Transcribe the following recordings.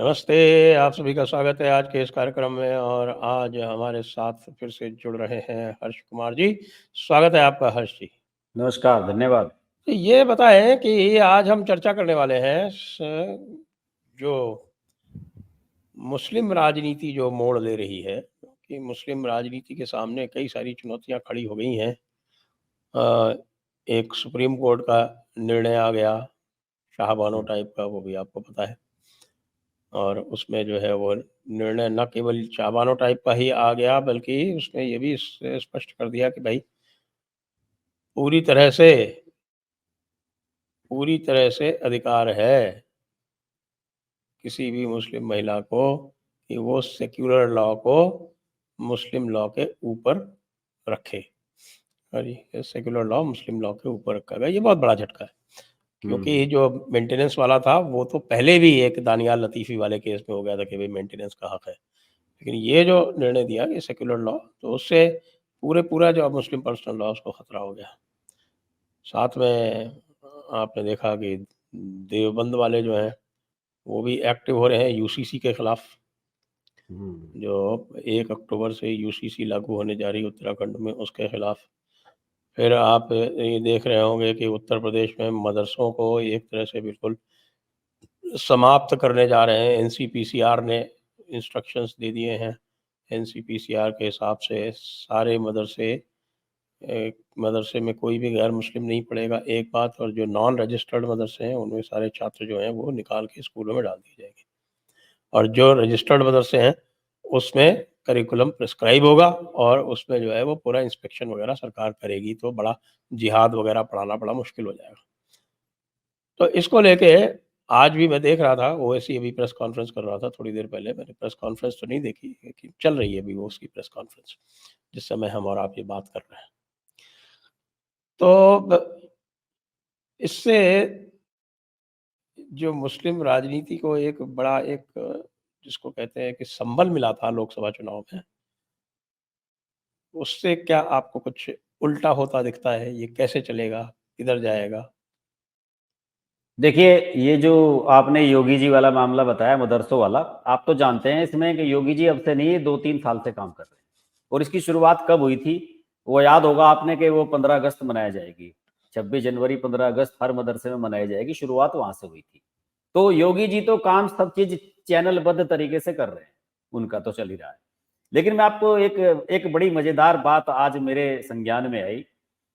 नमस्ते, आप सभी का स्वागत है आज के इस कार्यक्रम में और आज हमारे साथ फिर से जुड़ रहे हैं हर्ष कुमार जी। स्वागत है आपका हर्ष जी। नमस्कार, धन्यवाद। तो ये बताएं कि आज हम चर्चा करने वाले हैं जो मुस्लिम राजनीति जो मोड़ ले रही है कि मुस्लिम राजनीति के सामने कई सारी चुनौतियां खड़ी हो गई हैं। एक सुप्रीम कोर्ट का निर्णय आ गया शाहबानो टाइप का, वो भी आपको पता है, और उसमें जो है वो निर्णय न केवल शाहबानो टाइप का ही आ गया बल्कि उसने ये भी स्पष्ट कर दिया कि भाई पूरी तरह से अधिकार है किसी भी मुस्लिम महिला को कि वो सेक्युलर लॉ को मुस्लिम लॉ के ऊपर रखे। सेक्युलर लॉ मुस्लिम लॉ के ऊपर रखा गया। ये बहुत बड़ा झटका है क्योंकि जो मेंटेनेंस वाला था वो तो पहले भी एक दानियाल लतीफ़ी वाले केस में हो गया था कि भाई मेंटेनेंस का हक है, लेकिन ये जो निर्णय दिया कि सेक्युलर लॉ, तो उससे पूरा जो मुस्लिम पर्सनल लॉ उसको खतरा हो गया। साथ में आपने देखा कि देवबंद वाले जो हैं वो भी एक्टिव हो रहे हैं यूसीसी के खिलाफ। जो 1 अक्टूबर से यूसीसी लागू होने जा रही है उत्तराखंड में, उसके खिलाफ। फिर आप ये देख रहे होंगे कि उत्तर प्रदेश में मदरसों को एक तरह से बिल्कुल समाप्त करने जा रहे हैं। एनसीपीसीआर ने इंस्ट्रक्शंस दे दिए हैं। एनसीपीसीआर के हिसाब से सारे मदरसे में कोई भी गैर मुस्लिम नहीं पढ़ेगा, एक बात। और जो नॉन रजिस्टर्ड मदरसे हैं उनमें सारे छात्र जो हैं वो निकाल के स्कूलों में डाल दिए जाएंगे, और जो रजिस्टर्ड मदरसे हैं उसमें करिकुलम प्रिस्क्राइब होगा और उसमें जो है वो पूरा इंस्पेक्शन वगैरह सरकार करेगी, तो बड़ा जिहाद वगैरह पढ़ाना बड़ा मुश्किल हो जाएगा। तो इसको लेके आज भी मैं देख रहा था, ओवैसी अभी प्रेस कॉन्फ्रेंस कर रहा था थोड़ी देर पहले। मैंने प्रेस कॉन्फ्रेंस तो नहीं देखी लेकिन चल रही है अभी वो उसकी प्रेस कॉन्फ्रेंस जिस समय हम और आप ये बात कर रहे हैं। तो इससे जो मुस्लिम राजनीति को एक बड़ा जिसको कहते हैं कि संबल मिला था लोकसभा चुनाव में, उससे क्या आपको कुछ उल्टा होता दिखता है? ये कैसे चलेगा, किधर जाएगा? देखिए, ये जो आपने योगी जी वाला मामला बताया, मदरसों वाला, आप तो जानते हैं इसमें कि योगी जी अब से नहीं 2-3 साल से काम कर रहे हैं। और इसकी शुरुआत कब हुई थी वो याद होगा आपने कि वो 15 अगस्त मनाई जाएगी, 26 जनवरी 15 अगस्त हर मदरसे में मनाई जाएगी, शुरुआत वहां से हुई थी। तो योगी जी तो काम सब चीज चैनलबद्ध तरीके से कर रहे हैं, उनका तो चल ही रहा है। लेकिन मैं आपको एक बड़ी मजेदार बात आज मेरे संज्ञान में आई।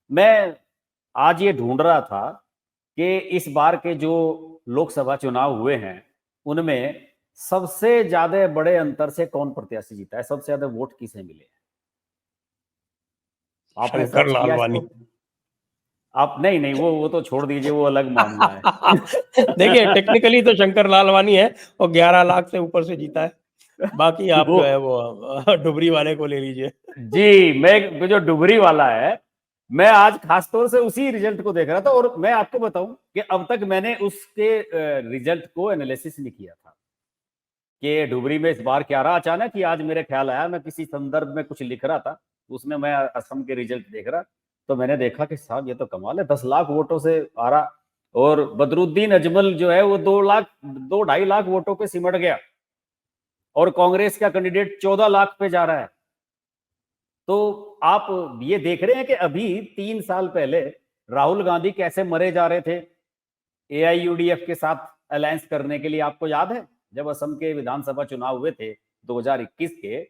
मैं आज ये ढूंढ रहा था कि इस बार के जो लोकसभा चुनाव हुए हैं उनमें सबसे ज्यादा बड़े अंतर से कौन प्रत्याशी जीता है, सबसे ज्यादा वोट किसे मिले हैं। आपने शंकर सर्च किया लालवानी। इसको? आप नहीं वो तो छोड़ दीजिए, वो अलग मामला है। देखिए टेक्निकली तो शंकर लालवानी है और 11 लाख से ऊपर से जीता है। बाकी आप वो जो है वो डुबरी वाले को ले लीजिए। जी, मैं जो डुबरी वाला है, मैं आज खासतौर से उसी रिजल्ट को देख रहा था। और मैं आपको बताऊं कि अब तक मैंने उसके रिजल्ट को एनालिसिस नहीं किया था कि डुबरी में इस बार क्या रहा। अचानक ही आज मेरे ख्याल आया, मैं किसी संदर्भ में कुछ लिख रहा था, उसमें मैं असम के रिजल्ट देख रहा, तो मैंने देखा कि साहब ये तो कमाल है, 10 लाख वोटों से आ रहा। और बदरुद्दीन अजमल जो है वो 2 ढाई लाख वोटों पे सिमट गया, और कांग्रेस का कैंडिडेट 14 लाख पे जा रहा है। तो आप ये देख रहे हैं कि अभी 3 साल पहले राहुल गांधी कैसे मरे जा रहे थे एआईयूडीएफ के साथ अलायंस करने के लिए। आपको याद है जब असम के विधानसभा चुनाव हुए थे 2021 के,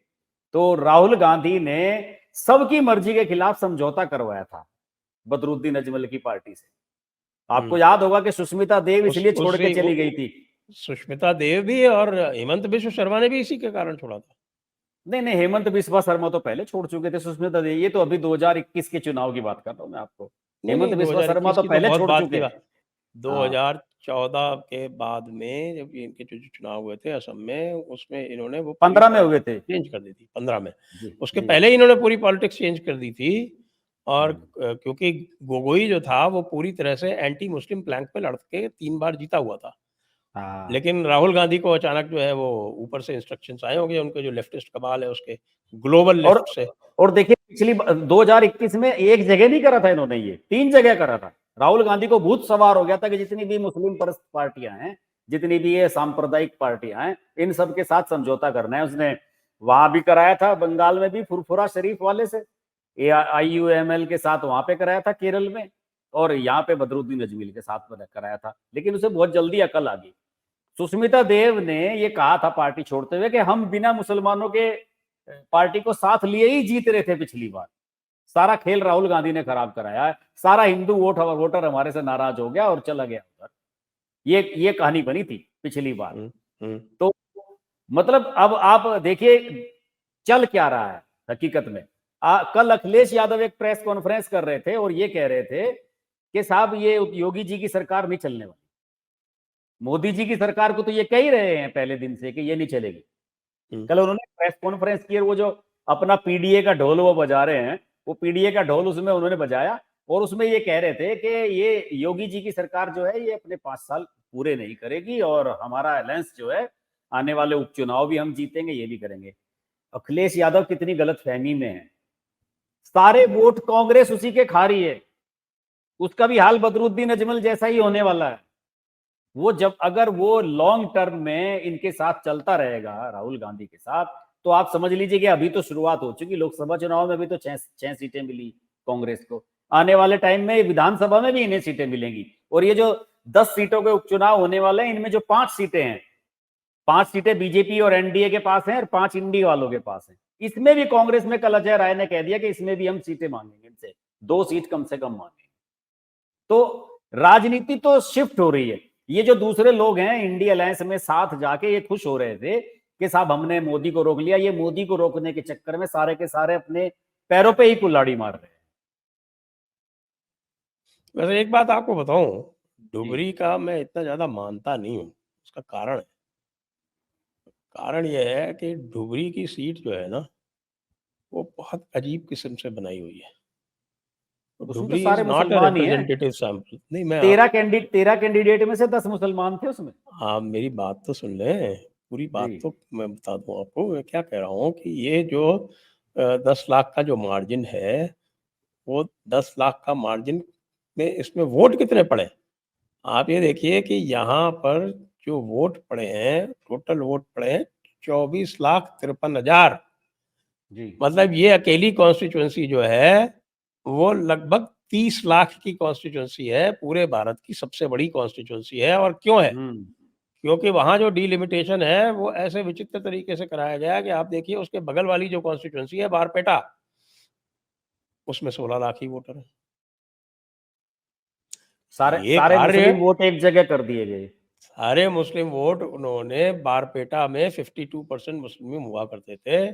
तो राहुल गांधी ने सबकी मर्जी के खिलाफ समझौता करवाया था बदरुद्दीन अजमल की पार्टी से। आपको याद होगा कि सुष्मिता देव इसलिए छोड़ के चली गई थी। सुष्मिता देव भी और हेमंत बिश्व शर्मा ने भी इसी के कारण छोड़ा था। नहीं, हेमंत बिस्वा शर्मा तो पहले छोड़ चुके थे। सुष्मिता देव, ये तो अभी 2021 के चुनाव की बात कर रहा हूं मैं आपको। नहीं हेमंत बिस्वा शर्मा 2021 तो की तो पहले बहुत छोड़ बात चुके की हैं। बात। हाँ 2014 के बाद में जब इनके जो चुनाव हुए थे असम में, उसमें इन्होंने वो पूरी 15 में हुए पॉलिटिक्स थे। चेंज कर दी थी 15 में। जी उसके जी। पहले ही इन्होंने पूरी पॉलिटिक्स चेंज कर दी थी। और क्योंकि गोगोई जो था वो पूरी तरह से एंटी मुस्लिम प्लैंक पे लड़ के 3 बार जीता हुआ था। हाँ लेकिन राहुल गांधी को अचानक जो है वो ऊपर से इंस्ट्रक्शंस आए होंगे, उनके जो लेफ्टिस्ट कबाल है उसके ग्लोबल और लेफ्ट से। और देखिए, पिछली 2021 में एक जगह नहीं करा था इन्होंने, ये 3 जगह करा था। राहुल गांधी को भूत सवार हो गया था कि जितनी भी मुस्लिम परस्त पार्टियां हैं, जितनी भी ये सांप्रदायिक पार्टियां हैं, इन सब के साथ समझौता करना है उसने। वहां भी कराया था, बंगाल में भी फुरफुरा शरीफ वाले से, AIUML के साथ वहां पे कराया था केरल में, और यहाँ पे बदरुद्दीन अजमील के साथ कराया था, लेकिन उसे बहुत जल्दी अकल आ गई। सुष्मिता देव ने ये कहा था पार्टी छोड़ते हुए कि हम बिना मुसलमानों के पार्टी को साथ लिए ही जीत रहे थे पिछली बार। सारा खेल राहुल गांधी ने खराब कराया है, सारा हिंदू वोटर हमारे से नाराज हो गया और चला गया उधर। ये कहानी बनी थी पिछली बार। तो मतलब अब आप देखिए चल क्या रहा है हकीकत में। कल अखिलेश यादव एक प्रेस कॉन्फ्रेंस कर रहे थे और ये कह रहे थे कि साहब ये योगी जी की सरकार नहीं चलने वाली। मोदी जी की सरकार को तो ये कह ही रहे हैं पहले दिन से कि ये नहीं चलेगी। कल उन्होंने प्रेस कॉन्फ्रेंस की, वो जो अपना पीडीए का ढोल वो बजा रहे हैं, वो पीडीए का ढोल उसमें उन्होंने बजाया और उसमें ये कह रहे थे कि ये योगी जी की सरकार जो है ये अपने 5 साल पूरे नहीं करेगी और हमारा अलायंस जो है आने वाले उपचुनाव भी हम जीतेंगे, ये भी करेंगे। अखिलेश यादव कितनी गलतफहमी में है। सारे वोट कांग्रेस उसी के खा रही है, उसका भी हाल बदरुद्दीन अजमल जैसा ही होने वाला है। वो जब अगर वो लॉन्ग टर्म में इनके साथ चलता रहेगा राहुल गांधी के साथ, तो आप समझ लीजिए कि अभी तो शुरुआत हो चुकी। लोकसभा चुनाव में भी तो 6 सीटें मिली कांग्रेस को, आने वाले टाइम में विधानसभा में भी इन्हें सीटें मिलेंगी। और ये जो 10 सीटों के उपचुनाव होने वाले हैं, इनमें जो 5 सीटें हैं, 5 सीटें बीजेपी और एनडीए के पास हैं और 5 इंडी वालों के पास हैं। इसमें भी कांग्रेस में कल अजय राय ने कह दिया कि इसमें भी हम सीटें मांगेंगे, इनसे 2 सीट कम से कम मांगेंगे। तो राजनीति तो शिफ्ट हो रही है। ये जो दूसरे लोग हैं इंडिया अलायंस में साथ जाके ये खुश हो रहे थे कि साहब हमने मोदी को रोक लिया, ये मोदी को रोकने के चक्कर में सारे के सारे अपने पैरों पे ही कुल्हाड़ी मार रहे हैं। वैसे एक बात आपको बताऊं, डुबरी का मैं इतना ज्यादा मानता नहीं हूं। उसका कारण यह है कि डुबरी की सीट जो है ना, वो बहुत अजीब किस्म से बनाई हुई है। उसमें तो डुबरी इज सारे नॉट अ मुसलमान ही हैं। Representative sample. नहीं, मैं 13 कैंडिडेट में से 10 मुसलमान थे उसमें। आप मेरी बात तो सुन लें, पूरी बात जी। तो मैं बता दूं आपको। मैं क्या कह रहा हूँ कि ये जो 10 लाख का जो मार्जिन है, वो 10 लाख का मार्जिन में इसमें वोट कितने पड़े? आप ये देखिए कि यहाँ पर जो वोट पड़े हैं, टोटल वोट पड़े हैं 24,53,000। जी। मतलब ये अकेली कॉन्स्टिट्यूएंसी जो है वो लगभग 30 लाख की कॉन्स्टिट्यूएंसी है, पूरे भारत की सबसे बड़ी कॉन्स्टिट्यूएंसी है। और क्यों है? क्योंकि वहाँ जो डिलिमिटेशन है वो ऐसे विचित्र तरीके से कराया गया है कि आप देखिए उसके बगल वाली जो कॉन्स्टिट्यूएंसी है बारपेटा, उसमें 16 लाख ही वोटर है। ये सारे कार्य मुस्लिम वोट एक जगह कर दिए गए। सारे मुस्लिम वोट उन्होंने बारपेटा में 52% मुस्लिम हुआ करते थे,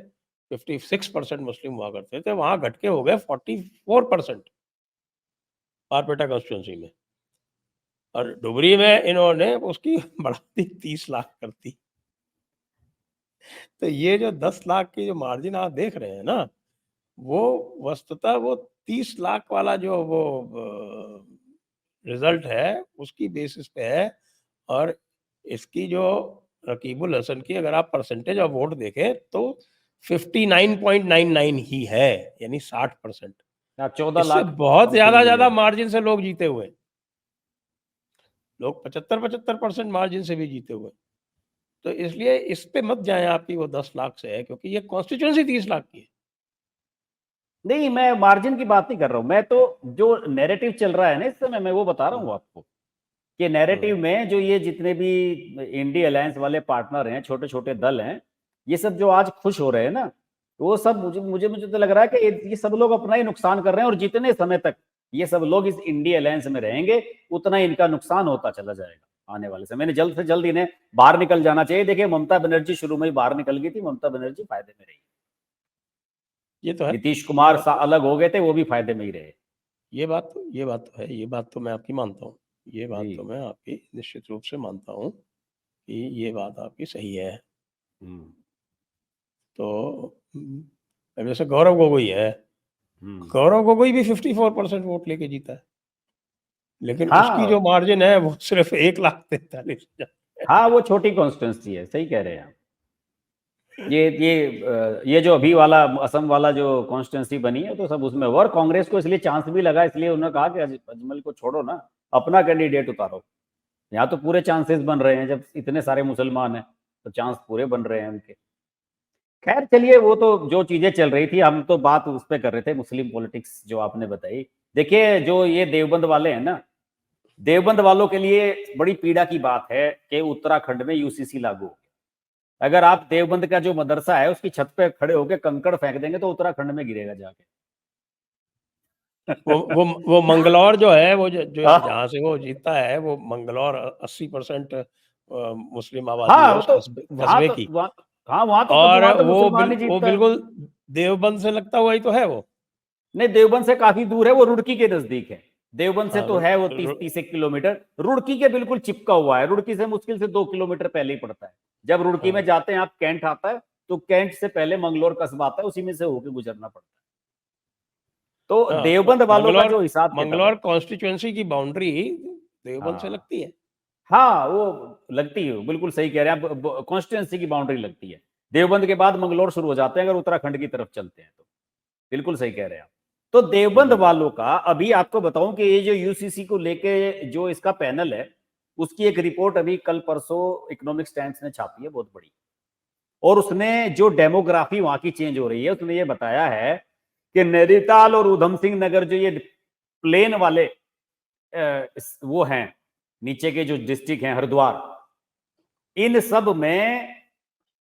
56% मुस्लिम हुआ करते थे, वहां घट के हो गए 44% बारपेटा कॉन्स्टिट्यूंसी में। और डुबरी में इन्होंने उसकी बढ़ा दी, 30 लाख कर दी। तो ये जो 10 लाख की जो मार्जिन आप देख रहे हैं ना, वो वस्तुतः वो 30 लाख वाला जो वो रिजल्ट है उसकी बेसिस पे है। और इसकी जो रकीबुल हसन की अगर आप परसेंटेज ऑफ वोट देखें तो 59.99 ही है, यानी 60%। 14 इससे लाख बहुत समथिंग ज्यादा मिले। मार्जिन से लोग जीते हुए, लोग 75% मार्जिन से भी जीते हुए। तो इसलिए इस पे मत जाएं आपकी वो 10 लाख से है, क्योंकि ये कॉन्स्टिट्यूंसी 30 लाख की है। नहीं, मैं मार्जिन की बात नहीं कर रहा हूं, मैं तो जो नैरेटिव चल रहा है ना इस समय मैं वो बता रहा हूं आपको कि नैरेटिव में जो ये जितने भी इंडिया अलायंस वाले पार्टनर हैं, छोटे छोटे दल हैं, ये सब जो आज खुश हो रहे हैं ना, वो सब मुझे तो लग रहा है कि ये सब लोग अपना ही नुकसान कर रहे हैं। और जितने समय तक ये सब लोग इस इंडिया अलायंस में रहेंगे उतना इनका नुकसान होता चला जाएगा आने वाले समय में। जल्द से जल्द इन्हें बाहर निकल जाना चाहिए। देखिए ममता बनर्जी शुरू में ही बाहर निकल गई थी, ममता बनर्जी फायदे में रही। ये तो है, नीतीश कुमार अलग हो गए थे, वो भी फायदे में ही रहे। ये बात तो है, ये बात तो मैं आपकी मानता हूँ, ये बात जी। तो मैं आपकी निश्चित रूप से मानता हूँ कि ये बात आपकी सही है। हम्म। तो अब जैसे गौरव गोगोई है, गौरव गोगोई भी 54% वोट लेके जीता है, लेकिन उसकी जो हाँ मार्जिन है वो सिर्फ 1,43,000। हाँ, वो छोटी कॉन्स्टिट्यूंसी है, सही कह रहे हैं आप। ये जो अभी वाला असम वाला जो कॉन्स्टिट्यूंसी बनी है तो सब उसमें हुआ। और कांग्रेस को इसलिए चांस भी लगा, इसलिए उन्होंने कहा कि अजमल को छोड़ो ना, अपना कैंडिडेट उतारो। यहाँ तो पूरे चांसेस बन रहे हैं, जब इतने सारे मुसलमान हैं तो चांस पूरे बन रहे हैं उनके। खैर चलिए, वो तो जो चीजें चल रही थी, हम तो बात उस पर कर रहे थे, मुस्लिम पॉलिटिक्स जो आपने बताई। देखिए, जो ये देवबंद वाले हैं ना, देवबंद वालों के लिए बड़ी पीड़ा की बात है कि उत्तराखंड में यूसीसी लागू हो गया। अगर आप देवबंद का जो मदरसा है उसकी छत पे खड़े होकर कंकड़ फेंक देंगे तो उत्तराखंड में गिरेगा जाके। वो मंगलौर जो है, वो जो हाँ जहाँ से वो जीता है, वो मंगलौर 80% मुस्लिम आबादी है हाँ, उस तो वहां कस्बे तो की। वहाँ, हाँ और वहां तो मुसलमान ही वो जीतता है। बिल्कुल देवबंद से लगता हुआ ही तो है वो। नहीं, देवबंद से काफी दूर है, वो रुड़की के नजदीक है। देवबंद से हाँ, तो है वो 30-30 1 किलोमीटर, रुड़की के बिल्कुल चिपका हुआ है। रुड़की से मुश्किल से 2 किलोमीटर पहले ही पड़ता है। जब रुड़की में हाँ, जाते हैं आप, कैंट आता है, तो कैंट से पहले मंगलोर कस्बा आता है, उसी में से होके गुजरना पड़ता है। तो हाँ, देवबंद वालों का मंगलौर जो हिसाब किताब है, मंगलौर कॉन्स्टिट्यूएंसी की बाउंड्री देवबंद से हाँ लगती है। हाँ, वो लगती है, बिल्कुल सही कह रहे हैं आप, कॉन्स्टिट्यूंसी की बाउंड्री लगती है। देवबंद के बाद मंगलोर शुरू हो जाते हैं अगर उत्तराखंड की तरफ चलते हैं तो। बिल्कुल सही कह रहे हैं आप। तो देवबंद जी। वालों का अभी आपको बताऊं कि ये जो यूसीसी को लेके जो इसका पैनल है, उसकी एक रिपोर्ट अभी कल परसों इकोनॉमिक्स टाइम्स ने छापी है, बहुत बड़ी। और उसने जो डेमोग्राफी वहां की चेंज हो रही है, उसने ये बताया है कि नैनीताल और उधम सिंह नगर, जो ये प्लेन वाले वो हैं, नीचे के जो डिस्ट्रिक्ट हैं, हरिद्वार, इन सब में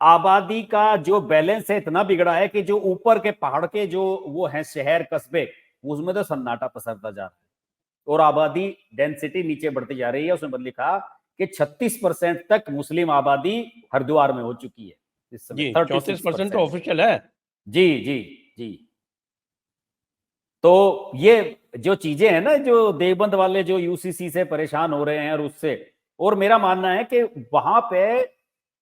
आबादी का जो बैलेंस है इतना बिगड़ा है कि जो ऊपर के पहाड़ के जो वो हैं शहर कस्बे, उसमें तो सन्नाटा पसरता जा रहा है और आबादी डेंसिटी नीचे बढ़ती जा रही है। उसमें लिखा कि 36% तक मुस्लिम आबादी हरिद्वार में हो चुकी है इस समय, जी, 34% तो 36%। ऑफिशियल है। जी जी जी। तो ये जो चीजें हैं ना, जो देवबंद वाले जो यूसीसी से परेशान हो रहे हैं और उससे, और मेरा मानना है कि वहां पे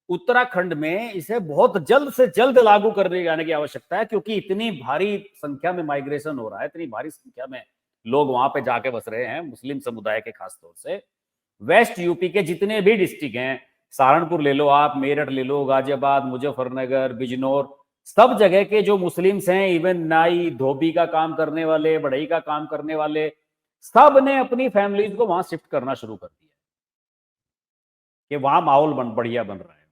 उत्तराखंड में इसे बहुत जल्द से जल्द लागू कर दिए जाने की आवश्यकता है, क्योंकि इतनी भारी संख्या में माइग्रेशन हो रहा है, इतनी भारी संख्या में लोग वहां पे जाके बस रहे हैं, मुस्लिम समुदाय के खासतौर से। वेस्ट यूपी के जितने भी डिस्ट्रिक्ट हैं, सहारनपुर ले लो आप, मेरठ ले लो, गाजियाबाद, मुजफ्फरनगर, बिजनौर, सब जगह के जो मुस्लिम्स हैं, इवन नाई धोबी का काम करने वाले, बढ़ई का काम करने वाले, सब ने अपनी फैमिलीज को वहां शिफ्ट करना शुरू कर दिया कि वहां माहौल बढ़िया बन रहा है।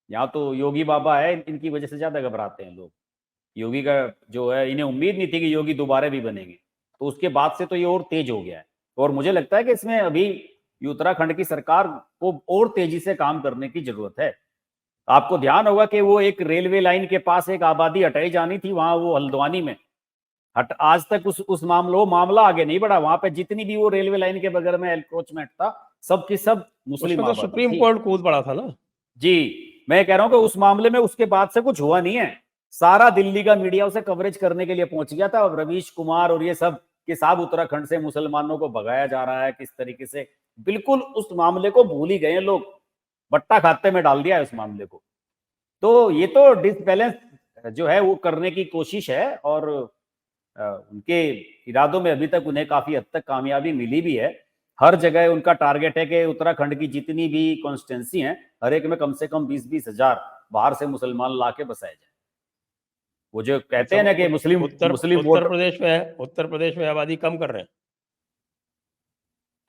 यहाँ तो योगी बाबा है, इनकी वजह से ज्यादा घबराते हैं लोग। योगी का जो है, इन्हें उम्मीद नहीं थी कि योगी दोबारा भी बनेंगे, तो उसके बाद से तो ये और तेज हो गया है। और मुझे लगता है कि इसमें अभी ये उत्तराखंड की सरकार को और तेजी से काम करने की जरूरत है। आपको ध्यान होगा कि वो एक रेलवे लाइन के पास एक आबादी हटाई जानी थी, वहां वो हल्द्वानी में, हट आज तक उस मामला आगे नहीं बढ़ा। वहां पे जितनी भी वो रेलवे लाइन के बगल में एनक्रोचमेंट था, सब की सब मुस्लिम उसमें तो आबादी सुप्रीम थी। कोर्ट कूद पड़ा था ना। जी, मैं कह रहा हूं कि उस मामले में उसके बाद से कुछ हुआ नहीं है। सारा दिल्ली का मीडिया उसे कवरेज करने के लिए पहुंच गया था, अब रवीश कुमार और ये सब के साथ उत्तराखंड से मुसलमानों को भगाया जा रहा है किस तरीके से, बिल्कुल उस मामले को भूल ही गए लोग, बट्टा खाते में डाल दिया है उस मामले को। तो ये तो डिसबैलेंस जो है वो करने की कोशिश है, और उनके इरादों में अभी तक उन्हें काफी हद तक कामयाबी मिली भी है। हर जगह उनका टारगेट है कि उत्तराखंड की जितनी भी कॉन्स्टिट्यूंसी हैं, हर एक में कम से कम 20-20 हजार बाहर से मुसलमान ला के बसाए जाए। वो जो कहते अच्छा, हैं वो ना कि मुस्लिम मुस्लिम वोट, उत्तर प्रदेश में आबादी कम कर रहे हैं।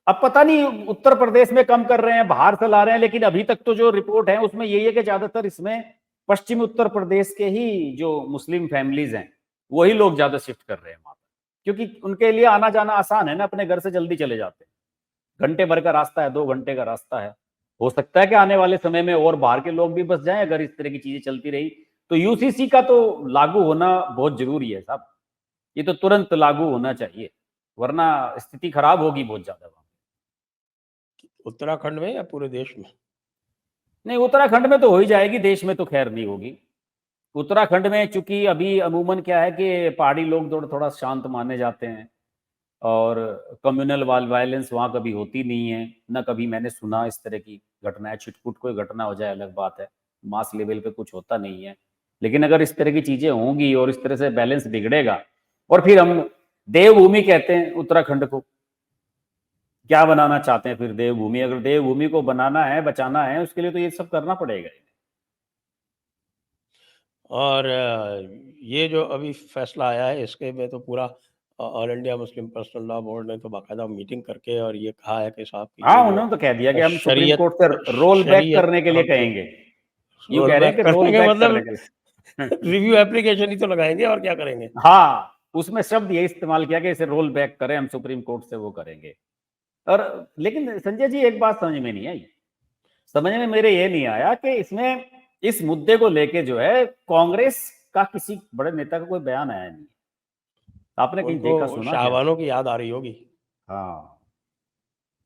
अब पता नहीं उत्तर प्रदेश में कम कर रहे हैं, बाहर से ला रहे हैं, लेकिन अभी तक तो जो रिपोर्ट है उसमें यही है कि ज्यादातर इसमें पश्चिमी उत्तर प्रदेश के ही जो मुस्लिम फैमिलीज हैं, वही लोग ज्यादा शिफ्ट कर रहे हैं वहां पर, क्योंकि उनके लिए आना जाना आसान है ना, अपने घर से जल्दी चले जाते हैं। घंटे भर का रास्ता है, 2 घंटे का रास्ता है। हो सकता है कि आने वाले समय में और बाहर के लोग भी बस जाएं, अगर इस तरह की चीजें चलती रही तो। यूसीसी का तो लागू होना बहुत जरूरी है साहब, ये तो तुरंत लागू होना चाहिए, वरना स्थिति खराब होगी बहुत ज्यादा। उत्तराखंड में या पूरे देश में? नहीं, उत्तराखंड में तो हो ही जाएगी, देश में तो खैर नहीं होगी। उत्तराखंड में चूंकि अभी अमूमन क्या है कि पहाड़ी लोग थोड़ा थोड़ा शांत माने जाते हैं, और कम्युनल वायलेंस वहाँ कभी होती नहीं है ना, कभी मैंने सुना इस तरह की घटनाएं। छिटपुट कोई घटना हो जाए अलग बात है, मास लेवल पे कुछ होता नहीं है। लेकिन अगर इस तरह की चीजें होंगी और इस तरह से बैलेंस बिगड़ेगा, और फिर हम देवभूमि कहते हैं उत्तराखंड को, क्या बनाना चाहते हैं फिर देवभूमि? अगर देवभूमि को बनाना है, बचाना है, उसके लिए तो ये सब करना पड़ेगा। और ये जो अभी फैसला आया है, इसके में तो पूरा all India Muslim personal law board ने तो बाकायदा मीटिंग करके और ये कहा है कि साहब कि हाँ, ये जो उन्होंने तो कह दिया कि हम सुप्रीम शरीयत कोर्ट से रोल बैक शरीयत करने के लिए हम कहेंगे। यूँ रोल कह रहे हैं बैक कि रोल करेंगे, बैक मतलब करने के लिए। रिव्यू एप्लीकेशन ही तो लगाएंगे और क्या करेंगे। हाँ, उसमें शब्द ये इस्तेमाल किया कि इसे रोल बैक करें, हम सुप्रीम कोर्ट से वो करेंगे। और लेकिन संजय जी एक बात समझ में नहीं आई, समझ में मेरे ये नहीं आया कि इसमें इस मुद्दे को लेके जो है कांग्रेस का किसी बड़े नेता का कोई बयान आया नहीं। आपने कहीं देखा उनको सुना क्या? शाहबानों की याद आ रही होगी। हाँ,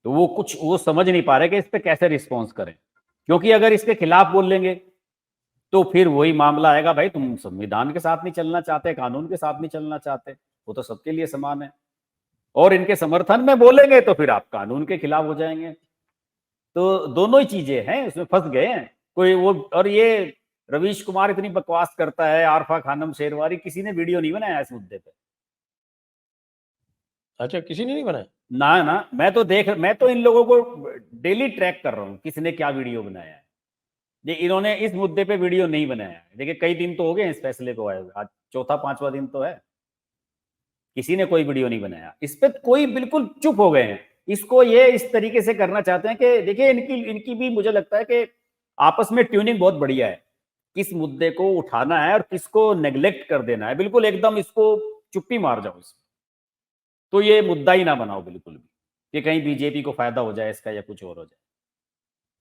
तो वो समझ नहीं पा रहे कि इस पे कैसे रिस्पॉन्स करें, क्योंकि अगर इसके खिलाफ बोल लेंगे तो फिर वही मामला आएगा, भाई तुम संविधान के साथ नहीं चलना चाहते, कानून के साथ नहीं चलना चाहते, वो तो सबके लिए समान है। और इनके समर्थन में बोलेंगे तो फिर आप कानून के खिलाफ हो जाएंगे। तो दोनों ही चीजें हैं, उसमें फंस गए हैं कोई वो। और ये रवीश कुमार इतनी बकवास करता है, आरफा खानम शेरवारी, किसी ने वीडियो नहीं बनाया इस मुद्दे पे। अच्छा, किसी ने नहीं बनाया? ना, मैं तो इन लोगों को डेली ट्रैक कर रहा हूँ, किसने क्या वीडियो बनाया है। ये इन्होंने इस मुद्दे पे वीडियो नहीं बनाया है। देखिए कई दिन तो हो गए इस फैसले को आए हुए, आज चौथा पांचवा दिन तो है, किसी ने कोई वीडियो नहीं बनाया इस पे। कोई बिल्कुल चुप हो गए हैं। इसको ये इस तरीके से करना चाहते हैं कि देखिए इनकी इनकी भी मुझे लगता है कि आपस में ट्यूनिंग बहुत बढ़िया है, किस मुद्दे को उठाना है और किसको नेग्लेक्ट कर देना है। बिल्कुल एकदम इसको चुप्पी मार जाओ इसमें, तो ये मुद्दा ही ना बनाओ बिल्कुल भी, कि कहीं बीजेपी को फायदा हो जाए इसका या कुछ और हो जाए।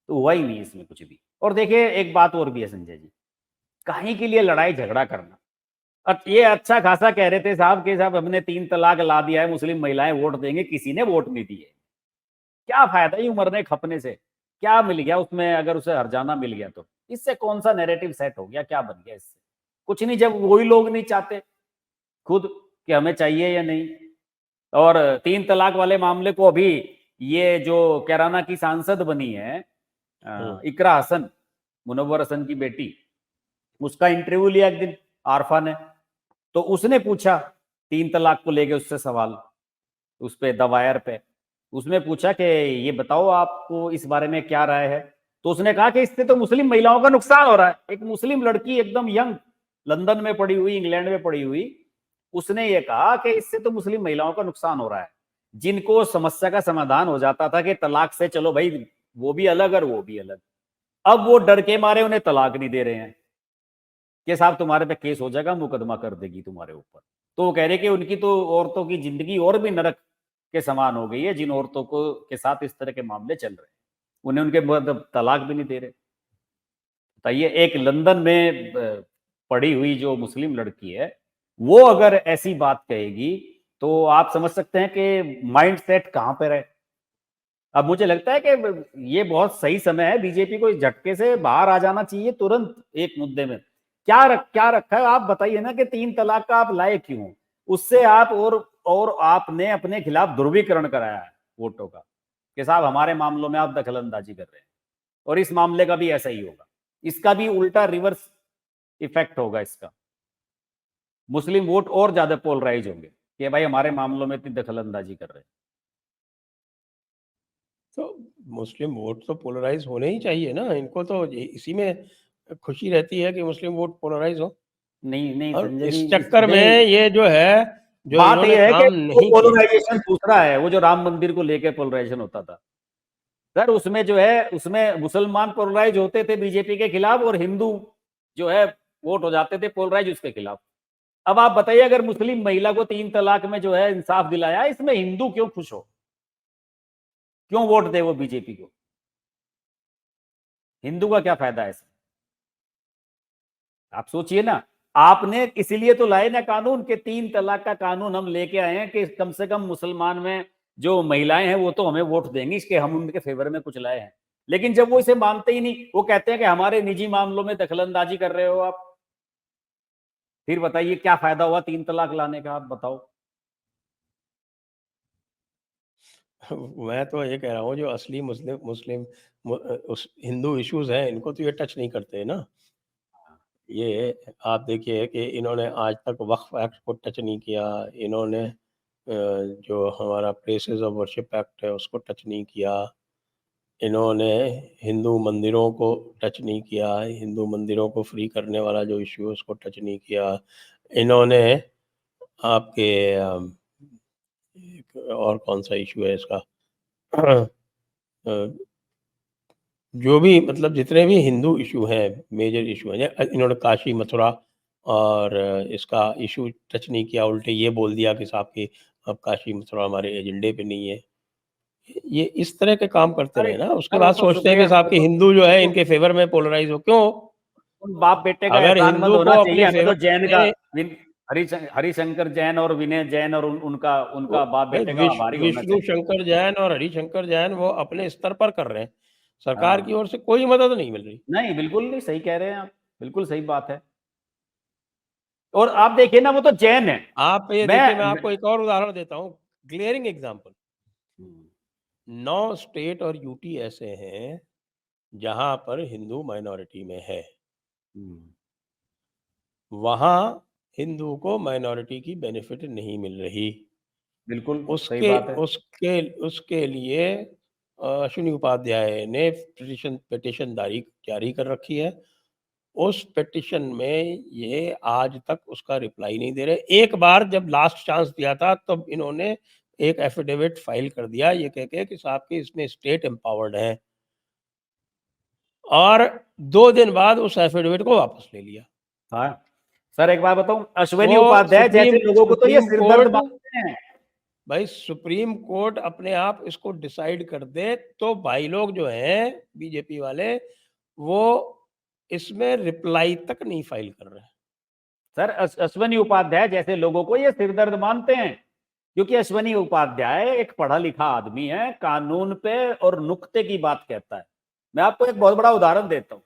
तो हुआ ही नहीं इसमें कुछ भी। और देखिए एक बात और भी है संजय जी, कहीं के लिए लड़ाई झगड़ा करना। अब ये अच्छा खासा कह रहे थे साहब कि साहब हमने 3 तलाक ला दिया है, मुस्लिम महिलाएं वोट देंगे, किसी ने वोट नहीं दिए। क्या फायदा ही मरने खपने से, क्या मिल गया उसमें? अगर उसे हर्जाना मिल गया तो इससे कौन सा नैरेटिव सेट हो गया, क्या बन गया इससे? कुछ नहीं, जब वही लोग नहीं चाहते खुद कि हमें चाहिए या नहीं। और 3 तलाक वाले मामले को अभी ये जो कैराना की सांसद बनी है इकरा हसन, मुनव्वर हसन की बेटी, उसका इंटरव्यू लिया एक दिन आरफा ने, तो उसने पूछा 3 तलाक को लेके उससे सवाल, उस पे द वायर पे उसने पूछा कि ये बताओ आपको इस बारे में क्या राय है। तो उसने कहा कि इससे तो मुस्लिम महिलाओं का नुकसान हो रहा है। एक मुस्लिम लड़की एकदम यंग, लंदन में पढ़ी हुई, इंग्लैंड में पढ़ी हुई, उसने ये कहा कि इससे तो मुस्लिम महिलाओं का नुकसान हो रहा है, जिनको समस्या का समाधान हो जाता था कि तलाक से चलो भाई वो भी अलग और वो भी अलग, अब वो डर के मारे उन्हें तलाक नहीं दे रहे हैं कि साहब तुम्हारे पे केस हो जाएगा, मुकदमा कर देगी तुम्हारे ऊपर। तो वो कह रहे कि उनकी तो औरतों की जिंदगी और भी नरक के समान हो गई है, जिन औरतों को के साथ इस तरह के मामले चल रहे हैं, उन्हें उनके मतलब तलाक भी नहीं दे रहे। बताइए, एक लंदन में पढ़ी हुई जो मुस्लिम लड़की है, वो अगर ऐसी बात कहेगी तो आप समझ सकते हैं कि माइंड सेट कहां पर है। अब मुझे लगता है कि ये बहुत सही समय है, बीजेपी को इस झटके से बाहर आ जाना चाहिए तुरंत। एक मुद्दे में क्या रखा है आप बताइए ना, कि 3 तलाक का आप लाए क्यों? उससे आप और आपने अपने खिलाफ ध्रुवीकरण कराया है वोटों का, कि साहब हमारे मामलों में आप दखलंदाजी कर रहे हैं, और इस मामले का भी ऐसा ही होगा। इसका भी उल्टा रिवर्स इफेक्ट होगा इसका, मुस्लिम वोट और ज्यादा पोलराइज होंगे कि भाई हमारे मामलों में इतनी दखलंदाजी कर रहे हैं। तो मुस्लिम वोट तो पोलराइज होने ही चाहिए ना, इनको तो इसी में खुशी रहती है कि मुस्लिम वोट पोलराइज हो। नहीं नहीं और संजय जी, इस चक्कर में नहीं, ये जो है, जो बात इन्होंने यह है कि काम वो नहीं किया। पोलराइजेशन दूसरा है, वो जो राम मंदिर को लेकर पोलराइजेशन होता था सर, उसमें जो है उसमें मुसलमान पोलराइज होते थे बीजेपी के खिलाफ, और हिंदू जो है वोट हो जाते थे पोलराइज उसके खिलाफ। अब आप बताइए, अगर मुस्लिम महिला को 3 तलाक में जो है इंसाफ दिलाया, इसमें हिंदू क्यों खुश हो, क्यों वोट दे वो बीजेपी को? हिंदू का क्या फायदा है इसमें? आप सोचिए ना। आपने इसीलिए तो लाए ना कानून, के 3 तलाक का कानून हम लेके आए हैं कि कम से कम मुसलमान में जो महिलाएं हैं वो तो हमें वोट देंगी, इसके हम उनके फेवर में कुछ लाए हैं। लेकिन जब वो इसे मानते ही नहीं, वो कहते हैं कि हमारे निजी मामलों में दखलंदाजी कर रहे हो आप, फिर बताइए क्या फायदा हुआ 3 तलाक लाने का? आप बताओ। मैं तो ये कह रहा हूँ, जो असली मुस्लिम मुस्लिम उस हिंदू इश्यूज हैं, इनको तो ये टच नहीं करते ना। ये आप देखिए कि इन्होंने आज तक वक्फ एक्ट को टच नहीं किया, इन्होंने जो हमारा प्लेसेस ऑफ वर्शिप एक्ट है उसको टच नहीं किया, इन्होंने हिंदू मंदिरों को टच नहीं किया, हिंदू मंदिरों को फ्री करने वाला जो इश्यू है उसको टच नहीं किया, इन्होंने आपके एक और कौन सा इशू है इसका जो भी मतलब जितने भी हिंदू इशू हैं, मेजर इशू हैं, इन्होंने काशी मथुरा और इसका इशू टच नहीं किया, उल्टे ये बोल दिया कि साहब कि अब काशी मथुरा हमारे एजेंडे पे नहीं है। ये इस तरह के काम करते रहे अरे ना, उसके सर वो बाद तो सोचते हैं कि साहब कि हिंदू जो है इनके फेवर में पोलराइज हो। क्यों? उन बाप बेटे का अगर एहसान मंद हिंदू को होना चाहिए। अपने हमें तो फेवर जैन का में हरिशंकर जैन और विनय जैन और उनका वो उनका बाप भाई बेटे का आभारी होना विष्णु चाहिए। शंकर जैन और हरिशंकर जैन वो अपने स्तर पर कर रहे हैं, सरकार की हाँ ओर से कोई मदद नहीं मिल रही। नहीं, बिल्कुल नहीं, सही कह रहे हैं आप, बिल्कुल सही बात है। और आप देखिए ना, वो तो जैन है। आप ये देखिए, मैं आपको एक और उदाहरण देता हूँ, ग्लेयरिंग एग्जांपल। 9 स्टेट और यूटी ऐसे हैं जहां पर हिंदू माइनॉरिटी में है, वहां हिंदू को माइनॉरिटी की बेनिफिट नहीं मिल रही। बिल्कुल सही उसके बात है। उसके उसके लिए अश्विनी उपाध्याय ने पिटिशन जारी कर रखी है। उस पिटिशन में ये आज तक उसका रिप्लाई नहीं दे रहे। एक बार जब लास्ट चांस दिया था तब इन्होंने एक एफिडेविट फाइल कर दिया ये कह के कि साहब कि इसमें स्टेट एम्पावर्ड है, और 2 दिन बाद उस एफिडेविट को वापस ले लिया। हाँ सर, एक बात बताऊं, अश्विनी वो उपाध्याय जैसे लोगों को तो ये सुप्रीम सिरदर्द कोर्ट, मानते हैं। भाई सुप्रीम कोर्ट अपने आप इसको डिसाइड कर दे तो भाई लोग जो हैं बीजेपी वाले, वो इसमें रिप्लाई तक नहीं फाइल कर रहे हैं। सर अश्विनी उपाध्याय जैसे लोगों को ये सिरदर्द मानते हैं, क्योंकि अश्विनी उपाध्याय एक पढ़ा लिखा आदमी है, कानून पे और नुक्ते की बात कहता है। मैं आपको एक बहुत बड़ा उदाहरण देता हूं।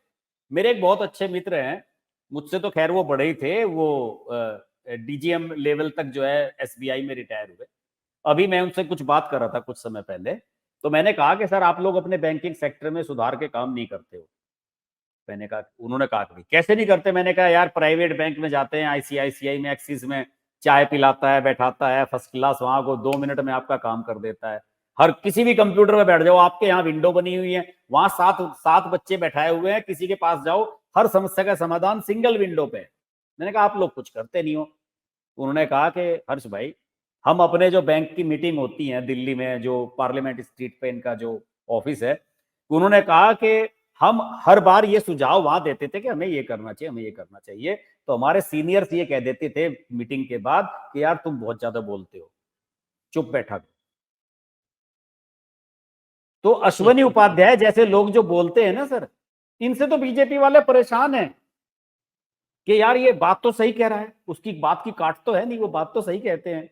मेरे एक बहुत अच्छे मित्र हैं, मुझसे तो खैर वो बड़े ही थे, वो डीजीएम लेवल तक जो है एसबीआई में रिटायर हुए। अभी मैं उनसे कुछ बात कर रहा था कुछ समय पहले, तो मैंने कहा कि सर आप लोग अपने बैंकिंग सेक्टर में सुधार के काम नहीं करते हो। मैंने कहा, उन्होंने कहा कि कैसे नहीं करते। मैंने कहा यार प्राइवेट बैंक में जाते हैं, आईसीआईसीआई में, एक्सिस में, चाय पिलाता है, बैठाता है फर्स्ट क्लास, वहां को 2 मिनट में आपका काम कर देता है। हर किसी भी कंप्यूटर में बैठ जाओ, आपके यहाँ विंडो बनी हुई है, वहां 7 बच्चे बैठाए हुए हैं, किसी के पास जाओ, हर समस्या का समाधान सिंगल विंडो पे। मैंने कहा आप लोग कुछ करते नहीं हो। उन्होंने कहा कि हर्ष भाई, हम अपने जो बैंक की मीटिंग होती है दिल्ली में, जो पार्लियामेंट स्ट्रीट पे इनका जो ऑफिस है, उन्होंने कहा कि हम हर बार ये सुझाव वहां देते थे कि हमें ये करना चाहिए, हमें ये करना चाहिए, तो हमारे सीनियर्स ये कह देते थे मीटिंग के बाद कि यार तुम बहुत ज्यादा बोलते हो, चुप बैठा करो। तो अश्विनी उपाध्याय जैसे लोग जो बोलते हैं ना सर, इनसे तो बीजेपी वाले परेशान हैं कि यार ये बात तो सही कह रहा है, उसकी बात की काट तो है नहीं, वो बात तो सही कहते हैं,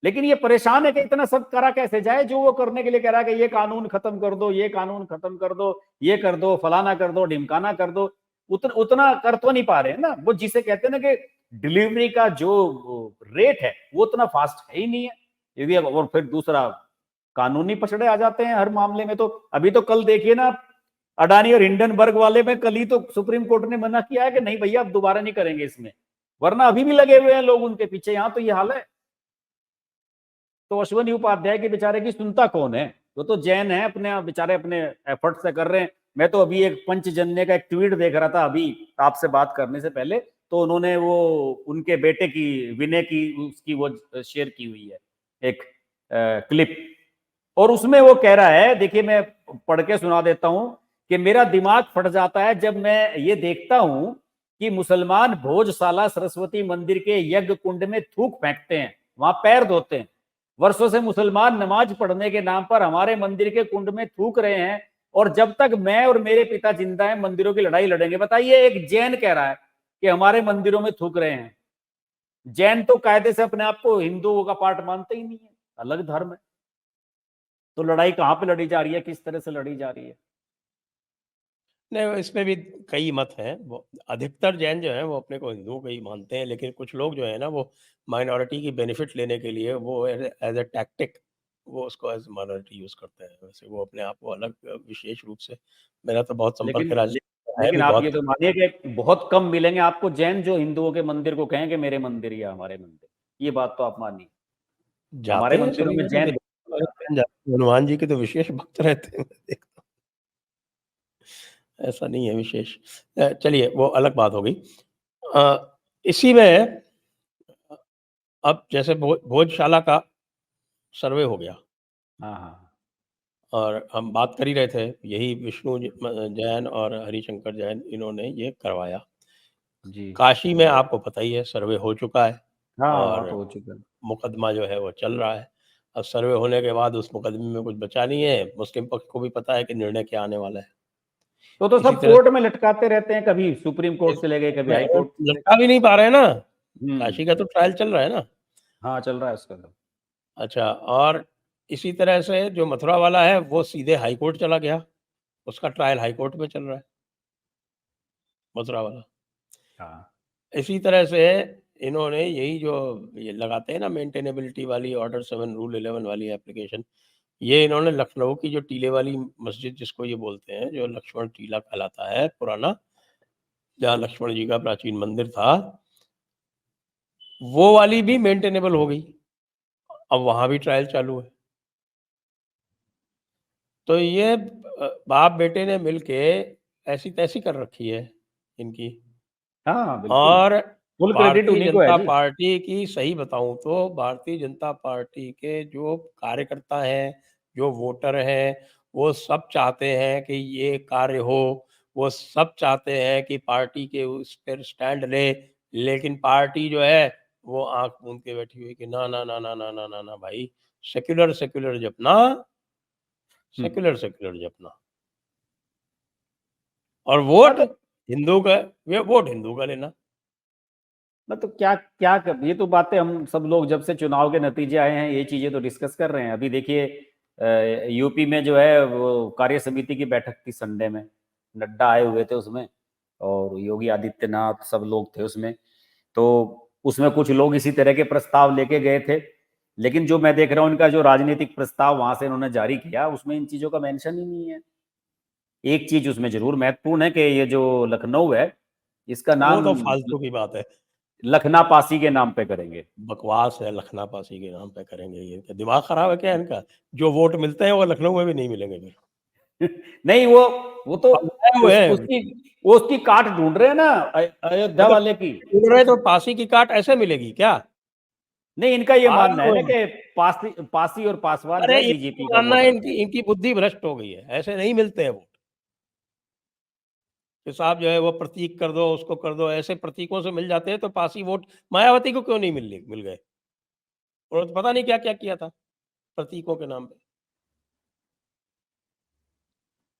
लेकिन ये परेशान है कि इतना सब करा कैसे जाए जो वो करने के लिए कह रहा है कि ये कानून खत्म कर दो, ये कानून खत्म कर दो, ये कर दो, फलाना कर दो, ढिमकाना कर दो। उतना कर तो नहीं पा रहे हैं ना। वो जिसे कहते हैं ना कि डिलीवरी का जो रेट है वो उतना फास्ट है ही नहीं है। यदि और फिर दूसरा, कानूनी पछड़े आ जाते हैं हर मामले में। तो अभी तो कल देखिए ना, अडानी और हिंडनबर्ग वाले में कल ही तो सुप्रीम कोर्ट ने मना किया है कि नहीं भैया अब दोबारा नहीं करेंगे इसमें, वरना अभी भी लगे हुए हैं लोग उनके पीछे। यहां तो ये हाल है। तो अश्विनी उपाध्याय के बेचारे की सुनता कौन है? वो तो जैन है, अपने बेचारे अपने एफर्ट से कर रहे हैं। मैं तो अभी एक पंचजन्य का एक ट्वीट देख रहा था अभी आपसे बात करने से पहले, तो उन्होंने वो उनके बेटे की, विनय की, उसकी वो शेयर की हुई है एक क्लिप, और उसमें वो कह रहा है, देखिए मैं पढ़ के सुना देता हूं, कि मेरा दिमाग फट जाता है जब मैं ये देखता हूं कि मुसलमान भोजशाला सरस्वती मंदिर के यज्ञ कुंड में थूक फेंकते हैं, वहां पैर धोते हैं। वर्षों से मुसलमान नमाज पढ़ने के नाम पर हमारे मंदिर के कुंड में थूक रहे हैं, और जब तक मैं और मेरे पिता जिंदा हैं मंदिरों की लड़ाई लड़ेंगे। बताइए, एक जैन कह रहा है कि हमारे मंदिरों में थूक रहे हैं। जैन तो कायदे से अपने आप को हिंदुओं का पार्ट मानते ही नहीं है, अलग धर्म है। तो लड़ाई कहां पे लड़ी जा रही है, किस तरह से लड़ी जा रही है? नहीं, इसमें भी कई मत हैं। वो अधिकतर जैन जो हैं वो अपने को हिंदुओं को ही मानते हैं, लेकिन कुछ लोग जो है ना वो माइनॉरिटी की बेनिफिट लेने के लिए वो एज ए टैक्टिक वो उसको एज माइनॉरिटी यूज करते हैं। वैसे वो अपने आप को अलग विशेष रूप से, मेरा तो बहुत संपर्क लेकिन है राजनीति में, है लेकिन भी आप बहुत। ये तो मानिए कि बहुत कम मिलेंगे आपको जैन जो हिंदुओं के मंदिर को कहें कि मेरे मंदिर या हमारे मंदिर। ये बात तो आप मानिए, हमारे जाते हैं मंदिरों सभी में जैन, जैन जाते हैं, हनुमान जी के तो विशेष भक्त रहते हैं, मैं देखता हूँ। ऐसा नहीं है विशेष। चलिए वो अलग बात हो गई। इसी में अब जैसे भोजशाला का सर्वे हो गया। हाँ, हाँ। और हम बात कर ही रहे थे, यही विष्णु जैन और हरिशंकर जैन इन्होंने ये करवाया। जी। काशी में आपको पता ही है सर्वे हो चुका है हाँ, वहाँ और तो हो चुका है। मुकदमा जो है वो चल रहा है। अब सर्वे होने के बाद उस मुकदमे में कुछ बचा नहीं है, मुस्लिम पक्ष को भी पता है कि निर्णय क्या आने वाला है। तो इसी सब तरह कोर्ट में लटकाते रहते हैं, कभी सुप्रीम कोर्ट इस से ले गए, कभी में हाई कोर्ट से ले लटका भी नहीं पा रहे हैं ना, हुँ। काशी का तो ट्रायल चल रहा है ना। हाँ, चल रहा है उसका तो। अच्छा, और इसी तरह से जो मथुरा वाला है वो सीधे हाई कोर्ट चला गया, उसका ट्रायल हाई कोर्ट में चल रहा है, मथुरा वाला। हाँ। इसी तरह से इन्होंने यही जो ये लगाते हैं ना मेंटेनेबिलिटी वाली ऑर्डर 7 रूल 11 वाली एप्लीकेशन, ये इन्होंने लखनऊ की जो टीले वाली मस्जिद जिसको ये बोलते हैं, जो लक्ष्मण टीला कहलाता है पुराना, जहाँ लक्ष्मण जी का प्राचीन मंदिर था, वो वाली भी मेंटेनेबल हो गई। अब वहाँ भी ट्रायल चालू है। तो ये बाप बेटे ने मिलके ऐसी-तैसी कर रखी है इनकी। हाँ, बिल्कुल। और फुल क्रेडिट भारतीय उन्हीं को है जनता जी। पार्टी की सही बताऊँ तो भारतीय जनता पार्टी के जो कार्यकर्ता हैं, जो वोटर हैं, वो सब चाहते हैं कि ये कार्य हो, वो सब चाहते हैं कि पार्टी के उस पर स्टैंड ले, लेकिन पार्टी जो है वो आँख मूंद के बैठी हुई कि ना, ना, ना, ना, ना, ना, ना, ना भाई, सेक्युलर, सेक्युलर जपना, हुँ। सेक्युलर, सेक्युलर जपना। और हाँ, वोट तो हिंदू का, ये वोट हिंदू का लेना। तो क्या क्या ये तो बातें हम सब लोग जब से चुनाव के नतीजे आए हैं ये चीजें तो डिस्कस कर रहे हैं। अभी देखिए यूपी में जो है वो कार्य समिति की बैठक थी संडे में, नड्डा आए हुए थे उसमें और योगी आदित्यनाथ सब लोग थे उसमें। तो उसमें कुछ लोग इसी तरह के प्रस्ताव लेके गए थे, लेकिन जो मैं देख रहा हूँ इनका जो राजनीतिक प्रस्ताव वहां से इन्होंने जारी किया उसमें इन चीजों का मेंशन ही नहीं है। एक चीज उसमें जरूर महत्वपूर्ण है कि ये जो लखनऊ है इसका वो नाम तो फालतू की बात है। लखना पासी के नाम पे करेंगे। बकवास है, लखना पासी के नाम पे करेंगे, ये क्या दिमाग खराब है क्या इनका? जो वोट मिलते हैं वो लखनऊ में भी नहीं मिलेंगे फिर। नहीं वो तो पगलाए हुए हैं। उसकी काट ढूंढ रहे हैं ना अयोध्या मतलब वाले की। ढूंढ रहे तो पासी की काट ऐसे मिलेगी क्या? नहीं, इनका ये पागल मानना है हुए ना हैं। कि पासी पासी और पासवान जो अरे है इनका बीजेपी का मानना वोट है रखते इनकी हैं। इनकी बुद्धि भ्रष्ट हो गई है, ऐसे नहीं मिलते हैं वोट कि साहब जो है वो प्रतीक कर दो, उसको कर दो, ऐसे प्रतीकों से मिल जाते हैं। तो पासी वोट मायावती को क्यों नहीं मिल गए? उन्होंने तो पता नहीं क्या क्या किया था प्रतीकों के नाम पे।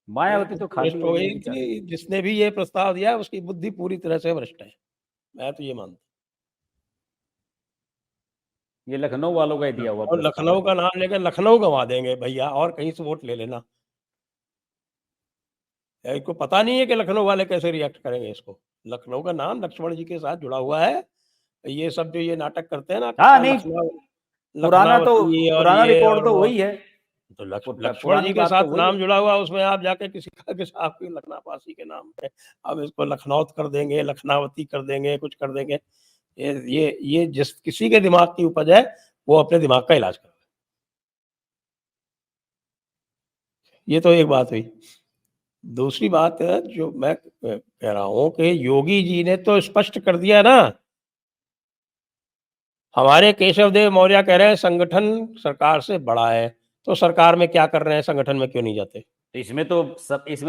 ये मायावती तो बुद्धि खाली भ्रष्ट हो होगी गई अभी इनकी, जाके। जिसने भी ये प्रस्ताव दिया है उसकी बुद्धि पूरी तरह से भ्रष्ट है। मैं तो ये मानता ये लखनऊ वालों का ही हूँ। दिया हुआ और प्रस्ताव है। लखनऊ का नाम लेकर लखनऊ गंवा देंगे भैया, और कहीं से वोट ले लेना। इनको पता नहीं है कि लखनऊ वाले कैसे रिएक्ट करेंगे इसको। लखनऊ का नाम लक्ष्मण जी के साथ जुड़ा हुआ है। ये सब जो ये नाटक करते हैं ना हाँ, नहीं, लखनऊ पुराना तो लखनावती और पुराना ये रिकॉर्ड और तो वो, वही है। तो लक्ष्मण जी पुरानी के बात तो साथ वही है। नाम जुड़ा हुआ है, उसमें आप जाके किसी का कि साहब की लखनापासी के नाम पे अब इसको लखनौत कर देंगे, लखनावती कर देंगे, कुछ कर देंगे। ये जिस किसी के दिमाग की उपज है वो अपने दिमाग का इलाज करे। ये तो एक बात हुई। दूसरी बात है जो मैं कह रहा हूँ कि योगी जी ने तो स्पष्ट कर दिया ना, हमारे केशव देव मौर्य कह रहे हैं संगठन सरकार से बड़ा है, तो सरकार में क्या कर रहे हैं, संगठन में क्यों नहीं जाते? तो इसमें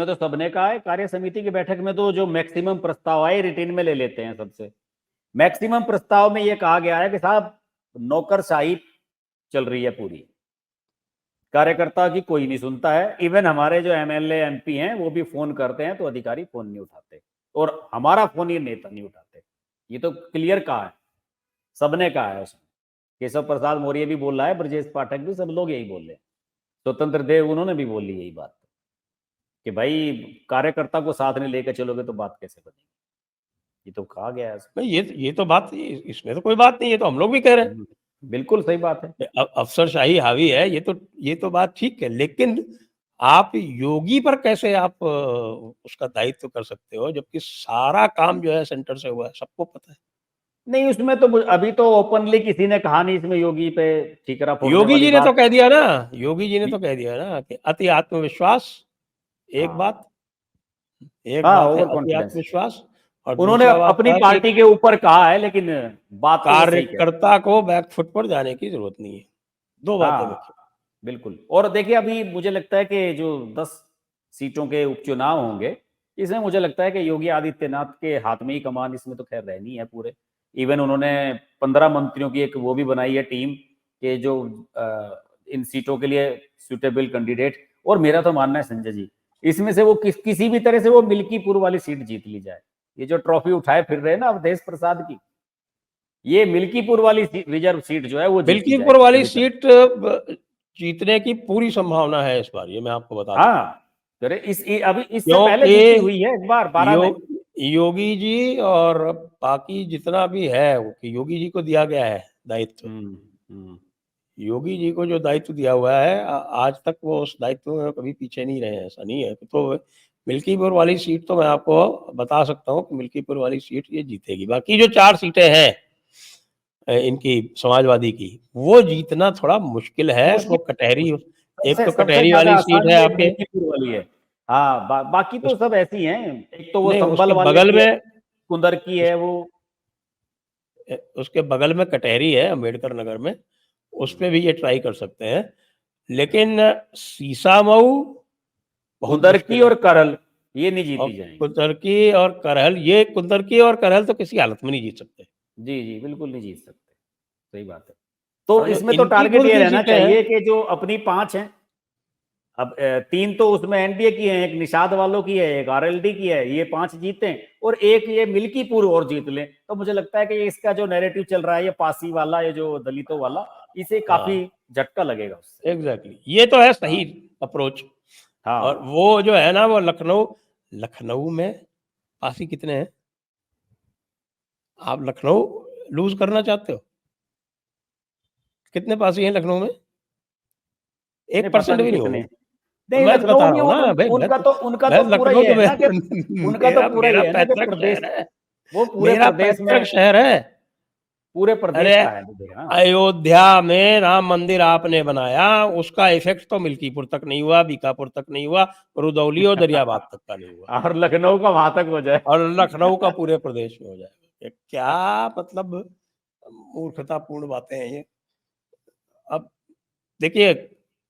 तो सबने कहा है, कार्य समिति की बैठक में तो जो मैक्सिमम प्रस्ताव आए रिटेन में ले लेते हैं सबसे। मैक्सिमम प्रस्ताव में यह कहा गया है कि साहब नौकरशाही चल रही है पूरी, कार्यकर्ता की कोई नहीं सुनता है। इवन हमारे जो एमएलए एमपी हैं वो भी फोन करते हैं तो अधिकारी फोन नहीं उठाते, और हमारा फोन ये नेता नहीं उठाते। ये तो क्लियर कहा है, सबने कहा है उसमें। केशव प्रसाद मौर्य भी बोल रहा है, ब्रजेश पाठक भी, सब लोग यही बोल रहे हैं। स्वतंत्र देव उन्होंने भी बोल ली यही बात कि भाई कार्यकर्ता को साथ नहीं लेकर चलोगे तो बात कैसे बनेगी। ये तो कहा गया है। नहीं, ये तो बात, इसमें तो कोई बात नहीं है, तो हम लोग भी कह रहे हैं। बिल्कुल सही बात है। अफसरशाही हावी है, ये तो बात ठीक है, लेकिन आप योगी पर कैसे आप उसका दायित्व कर सकते हो जबकि सारा काम जो है सेंटर से हुआ है, सबको पता है। नहीं, उसमें तो अभी तो ओपनली किसी ने कहा नहीं इसमें योगी पे ठीकरा फोड़ने योगी वाली जी ने तो बात। कह दिया ना, योगी जी ने तो कह दिया ना कि अति आत्मविश्वास एक हाँ, बात, एक हाँ, बात है ओवर अति कॉन्फिडेंस। आत्मविश्वास, और उन्होंने दूसरा बात अपनी है कि पार्टी के ऊपर कहा है, लेकिन बात तो वो सही कह रहे कार्यकर्ता को बैकफुट पर जाने की जरूरत नहीं है। दो बातें हाँ मुख्य। बिल्कुल। और देखिए अभी मुझे लगता है कि जो 10 सीटों के उपचुनाव होंगे, इसमें मुझे लगता है कि योगी आदित्यनाथ के हाथ में ही कमान इसमें तो खैर रहनी है पूरे। इवन उन्होंने 15 मंत्रियों की एक वो भी बनाई है टीम कि जो इन सीटों के लिए सुटेबल कैंडिडेट। और मेरा तो मानना है संजय जी, इसमें से वो किसी भी तरह से वो मिल्कीपुर वाली सीट जीत ली जाए। ये जो ट्रॉफी उठाए फिर रहे ना अवधेश प्रसाद की, ये मिल्कीपुर वाली रिजर्व सीट जो है वो जीती जाए मिल्कीपुर किसी वाली भी तरह। सीट जीतने की पूरी संभावना है इस बार, ये मैं आपको बता दूं। हाँ अरे अभी इससे पहले जीती क्योंकि हुई है एक बार 12 यो में। योगी जी और बाकी जितना भी है, वो कि योगी जी को दिया गया है दायित्व। हम्म। योगी जी को जो दायित्व दिया हुआ है, आज तक वो उस दायित्व में कभी पीछे नहीं रहे हैं, ऐसा नहीं है। तो मिल्कीपुर वाली सीट तो मैं आपको बता सकता हूँ कि मिल्कीपुर वाली सीट ये जीतेगी। बाकी जो 4 सीटें हैं इनकी समाजवादी की, वो जीतना थोड़ा मुश्किल है। वो कटहरी, मुश्किल एक तो सबसे कटहरी ज्यादा वाली सीट आसान है ये आपके, मिल्कीपुर वाली है। हाँ बाकी तो उस सब ऐसी हैं। एक तो वो नहीं संभल उसके वाले बगल की है, में, कुंदर की उस, है वो। उसके बगल में कटहरी है अम्बेडकर नगर में, उस पे भी ये ट्राई कर सकते हैं। लेकिन सीसामऊ बहुत कुंदर की मुश्किल है। और करल ये नहीं और जीती जाएंगी। कुंदरकी और करहल, ये कुंदरकी और करहल तो किसी हालत में नहीं जीत सकते। जी जी बिल्कुल नहीं जीत सकते। सही बात है। तो और जो इसमें तो इनकी टारगेट खुद ये की रहना सीटें हैं, चाहिए कि जो अपनी 5 हैं, अब 3 तो उसमें एनडीए की है, एक निषाद वालों की है, एक आरएलडी की है, ये 5 जीते और एक ये मिल्कीपुर और जीत लें तो मुझे लगता है कि इसका जो नैरेटिव चल रहा है ये पासी वाला, ये जो दलितों वाला, इसे काफी हाँ झटका लगेगा उससे। एग्जैक्टली, ये तो है सही हाँ अप्रोच। और हाँ। वो जो है ना, वो लखनऊ, लखनऊ में पासी कितने हैं? आप लखनऊ लूज करना चाहते हो? कितने पासी हैं लखनऊ में? नहीं एक पता परसेंट नहीं भी नहीं कितने। होंगे। तो नहीं मैं तो लखनऊ बता में रहा हूँ ना भाई, उनका मैं तो पूरा लखनऊ ये तो है ना कि उनका तो मेरा पूरा मेरा ये है ना कि पैतृक प्रदेश, शहर है। वो पूरे मेरा प्रदेश में, पैतृक शहर है। पूरे अरे प्रदेश का है मुझे ना। अयोध्या में राम मंदिर आपने बनाया, उसका इफेक्ट तो मिल्कीपुर तक नहीं हुआ, बीकापुर तक नहीं हुआ, रुदौली और दरियाबाद तक का नहीं हुआ, और लखनऊ का वहां तक हो जाए। और लखनऊ का पूरे प्रदेश में हो जाएगा। ये क्या मतलब मूर्खतापूर्ण बातें हैं ये। अब देखिए,